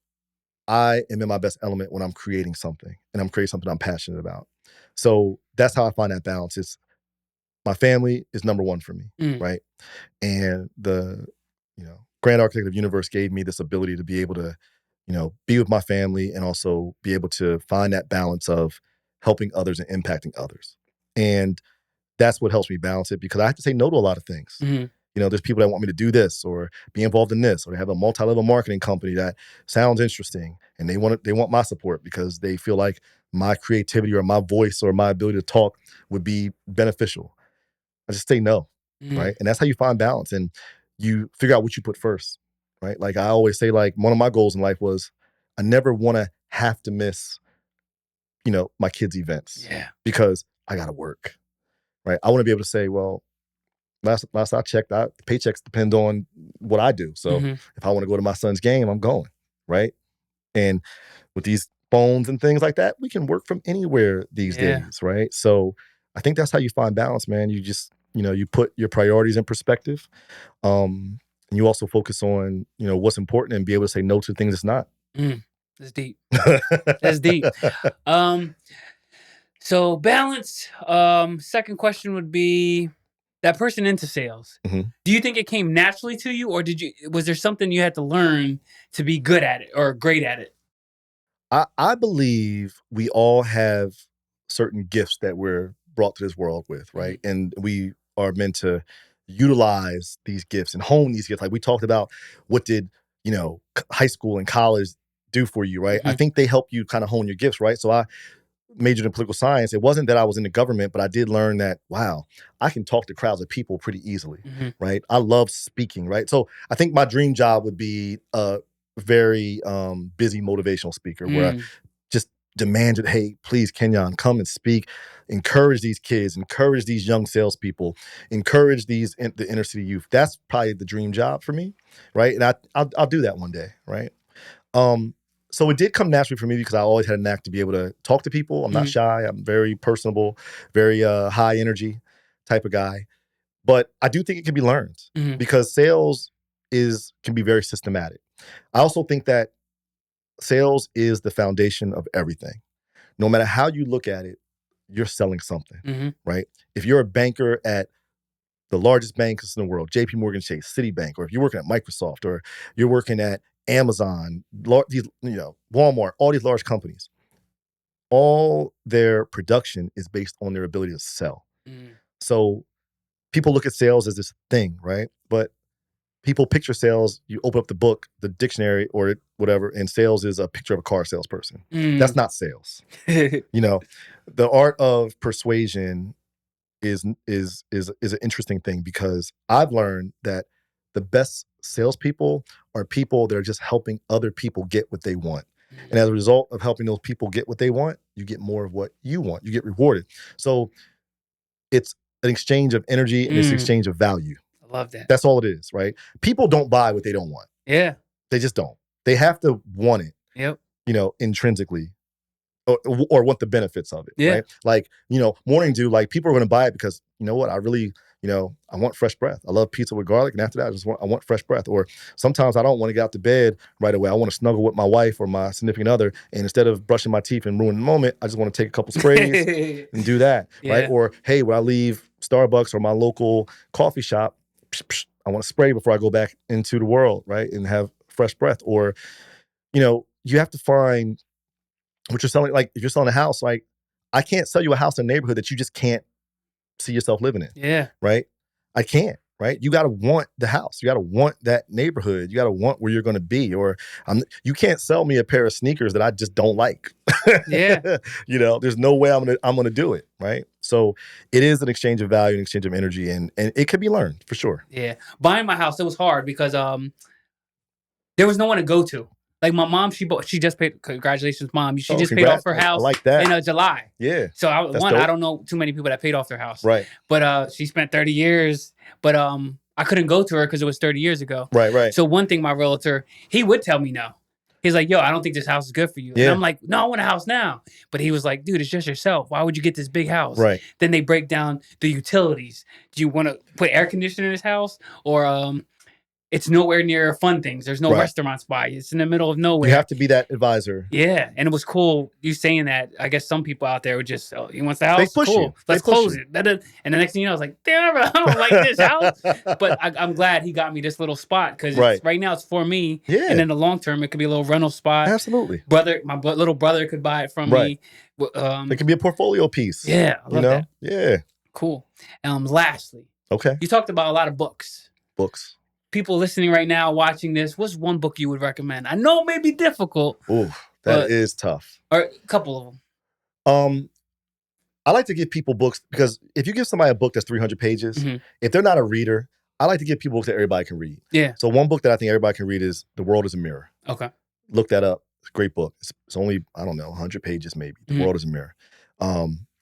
I am in my best element when I'm creating something, and I'm creating something I'm passionate about. So that's how I find that balance. It's my family is number one for me, right? And the, you know, Grand Architect of Universe gave me this ability to be able to, you know, be with my family and also be able to find that balance of helping others and impacting others. And that's what helps me balance it, because I have to say no to a lot of things. You know, there's people that want me to do this or be involved in this, or they have a multi-level marketing company that sounds interesting and they want my support because they feel like my creativity or my voice or my ability to talk would be beneficial. I just say no, right? And that's how you find balance, and you figure out what you put first, right? Like I always say, like, one of my goals in life was I never want to have to miss, you know, my kids' events because I got to work, right? I want to be able to say, well, last I checked, paychecks depend on what I do. So if I want to go to my son's game, I'm going, right? And with these phones and things like that, we can work from anywhere these days, right? So I think that's how you find balance, man. You just, you know, you put your priorities in perspective. And you also focus on, you know, what's important and be able to say no to things that's not. That's deep. That's deep. So balance. Second question would be, that person into sales. Do you think it came naturally to you, or was there something you had to learn to be good at it or great at it? I believe we all have certain gifts that we're brought to this world with, right? And we are meant to utilize these gifts and hone these gifts. Like we talked about, what did, you know, high school and college do for you, right? I think they help you kind of hone your gifts, right? So I majored in political science. It wasn't that I was in the government, but I did learn that, wow, I can talk to crowds of people pretty easily, right? I love speaking, right? So I think my dream job would be a very busy motivational speaker where I just demanded, hey, please, Kenyon, come and speak, encourage these kids, encourage these young salespeople, encourage the inner city youth. That's probably the dream job for me, right? And I'll do that one day, right? So it did come naturally for me because I always had a knack to be able to talk to people. I'm not shy. I'm very personable, very high energy type of guy. But I do think it can be learned because sales can be very systematic. I also think that sales is the foundation of everything. No matter how you look at it, you're selling something, right? If you're a banker at the largest banks in the world, JP Morgan Chase, Citibank, or if you're working at Microsoft, or you're working at Amazon, Walmart, all these large companies, all their production is based on their ability to sell. So people look at sales as this thing, right? But people picture sales, you open up the book, the dictionary or whatever, and sales is a picture of a car salesperson. That's not sales. The art of persuasion is an interesting thing, because I've learned that the best salespeople are people that are just helping other people get what they want. And as a result of helping those people get what they want, you get more of what you want. You get rewarded. So it's an exchange of energy and it's an exchange of value. I love that. That's all it is, right? People don't buy what they don't want. Yeah. They just don't. They have to want it, Yep. Intrinsically. Or want the benefits of it, yeah. Right? Like, morning dew, like people are going to buy it because, you know what, I really, I want fresh breath. I love pizza with garlic. And after that, I want fresh breath. Or sometimes I don't want to get out to bed right away. I want to snuggle with my wife or my significant other. And instead of brushing my teeth and ruining the moment, I just want to take a couple sprays and do that, right? Or, hey, when I leave Starbucks or my local coffee shop, I want to spray before I go back into the world, right? And have fresh breath. Or, you have to find what you're selling. Like if you're selling a house, like I can't sell you a house in a neighborhood that you just can't see yourself living in. Yeah. Right? I can't, right? You got to want the house. You got to want that neighborhood. You got to want where you're going to be. Or you can't sell me a pair of sneakers that I just don't like. Yeah. There's no way I'm going to do it, right? So it is an exchange of value, an exchange of energy, and it could be learned for sure. Yeah. Buying my house, it was hard because there was no one to go to. Like my mom, she just paid. Congratulations, Mom! She just paid off her house. I like that. In July. Yeah. So I don't know too many people that paid off their house. Right. But she spent 30 years. But I couldn't go to her because it was 30 years ago. Right. So one thing, my realtor, he would tell me no. He's like, yo, I don't think this house is good for you. Yeah. And I'm like, no, I want a house now. But he was like, dude, it's just yourself. Why would you get this big house? Right. Then they break down the utilities. Do you want to put air conditioning in this house? Or it's nowhere near fun things. There's no restaurant spot. It's in the middle of nowhere. You have to be that advisor. Yeah. And it was cool you saying that. I guess some people out there would just, he wants the house. They push cool. you. Let's close it. And the next thing you know, I was like, damn, I don't like this house. But I'm glad he got me this little spot because right now it's for me. Yeah. And in the long term, it could be a little rental spot. Absolutely. My little brother could buy it from me. It could be a portfolio piece. Yeah. I love that. Yeah. Cool. Lastly. Okay. You talked about a lot of books. People listening right now, watching this, what's one book you would recommend? I know it may be difficult. Ooh, that is tough. Or a couple of them. I like to give people books because if you give somebody a book that's 300 pages, if they're not a reader, I like to give people books that everybody can read. Yeah. So one book that I think everybody can read is The World is a Mirror. Okay. Look that up. It's a great book. It's only, 100 pages maybe. The World is a Mirror.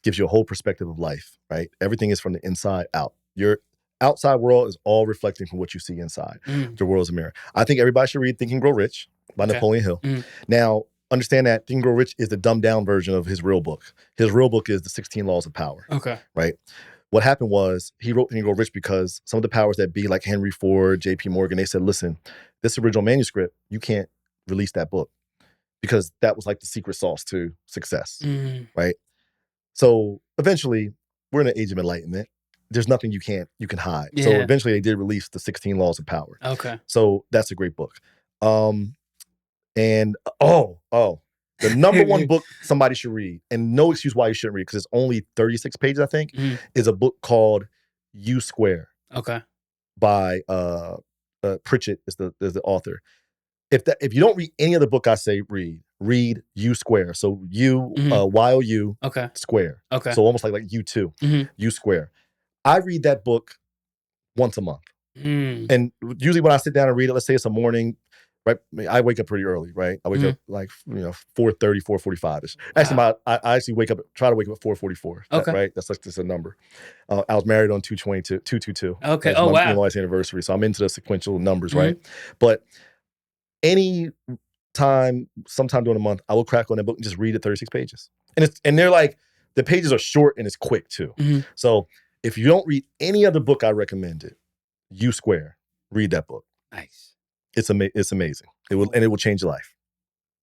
Gives you a whole perspective of life, right? Everything is from the inside out. Your outside world is all reflecting from what you see inside. The World is a Mirror. I think everybody should read Think and Grow Rich by Napoleon Hill. Now, understand that Think and Grow Rich is the dumbed down version of his real book. His real book is The 16 Laws of Power. Okay. Right? What happened was he wrote Think and Grow Rich because some of the powers that be, like Henry Ford, JP Morgan, they said, listen, this original manuscript, you can't release that book because that was like the secret sauce to success. Right? So eventually, we're in an age of enlightenment. There's nothing you can hide. Yeah. So eventually they did release the 16 Laws of Power. Okay. So that's a great book. And the number one book somebody should read, and no excuse why you shouldn't read, because it's only 36 pages, I think, is a book called U Square. Okay. By Pritchett is the author. If you don't read any other book I say read U Square. So U YOU Square. Okay. So almost like U2 U Square. I read that book once a month. And usually when I sit down and read it, let's say it's a morning, right? I wake up pretty early, right? I wake up like 4:30, 4:45ish. Actually, I actually try to wake up at 4:44. Okay. Right? That's like just a number. I was married on 222. Okay. That's my wife's anniversary. So I'm into the sequential numbers, right? But any time, sometime during the month, I will crack on that book and just read it 36 pages. And they're like, the pages are short and it's quick too. So if you don't read any other book I recommended, U Square, read that book. Nice. It's amazing. It will change your life.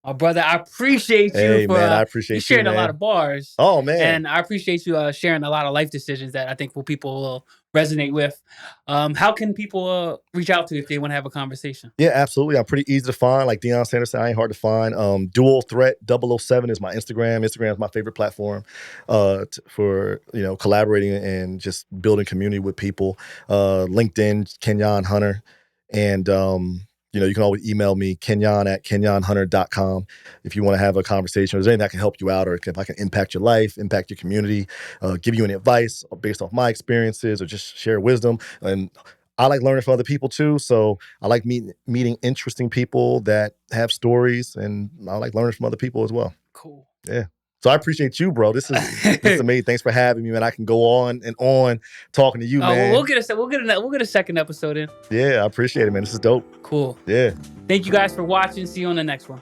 Oh, brother, I appreciate you I appreciate you sharing a lot of bars. Oh, man. And I appreciate you sharing a lot of life decisions that I think people will resonate with. How can people reach out to you if they want to have a conversation? Yeah, absolutely. I'm pretty easy to find. Like Deion Sanders said, I ain't hard to find. Dual Threat 007 is my Instagram. Instagram is my favorite platform for collaborating and just building community with people. LinkedIn, Kenyon Hunter. And you can always email me, kenyon@kenyonhunter.com, if you want to have a conversation. Or there's anything that can help you out, or if I can impact your life, impact your community, give you any advice based off my experiences, or just share wisdom. And I like learning from other people too. So I like meeting interesting people that have stories, and I like learning from other people as well. Cool. Yeah. So I appreciate you, bro. This is amazing. Thanks for having me, man. I can go on and on talking to you, man. We'll get a second episode in. Yeah, I appreciate it, man. This is dope. Cool. Yeah. Thank you guys for watching. See you on the next one.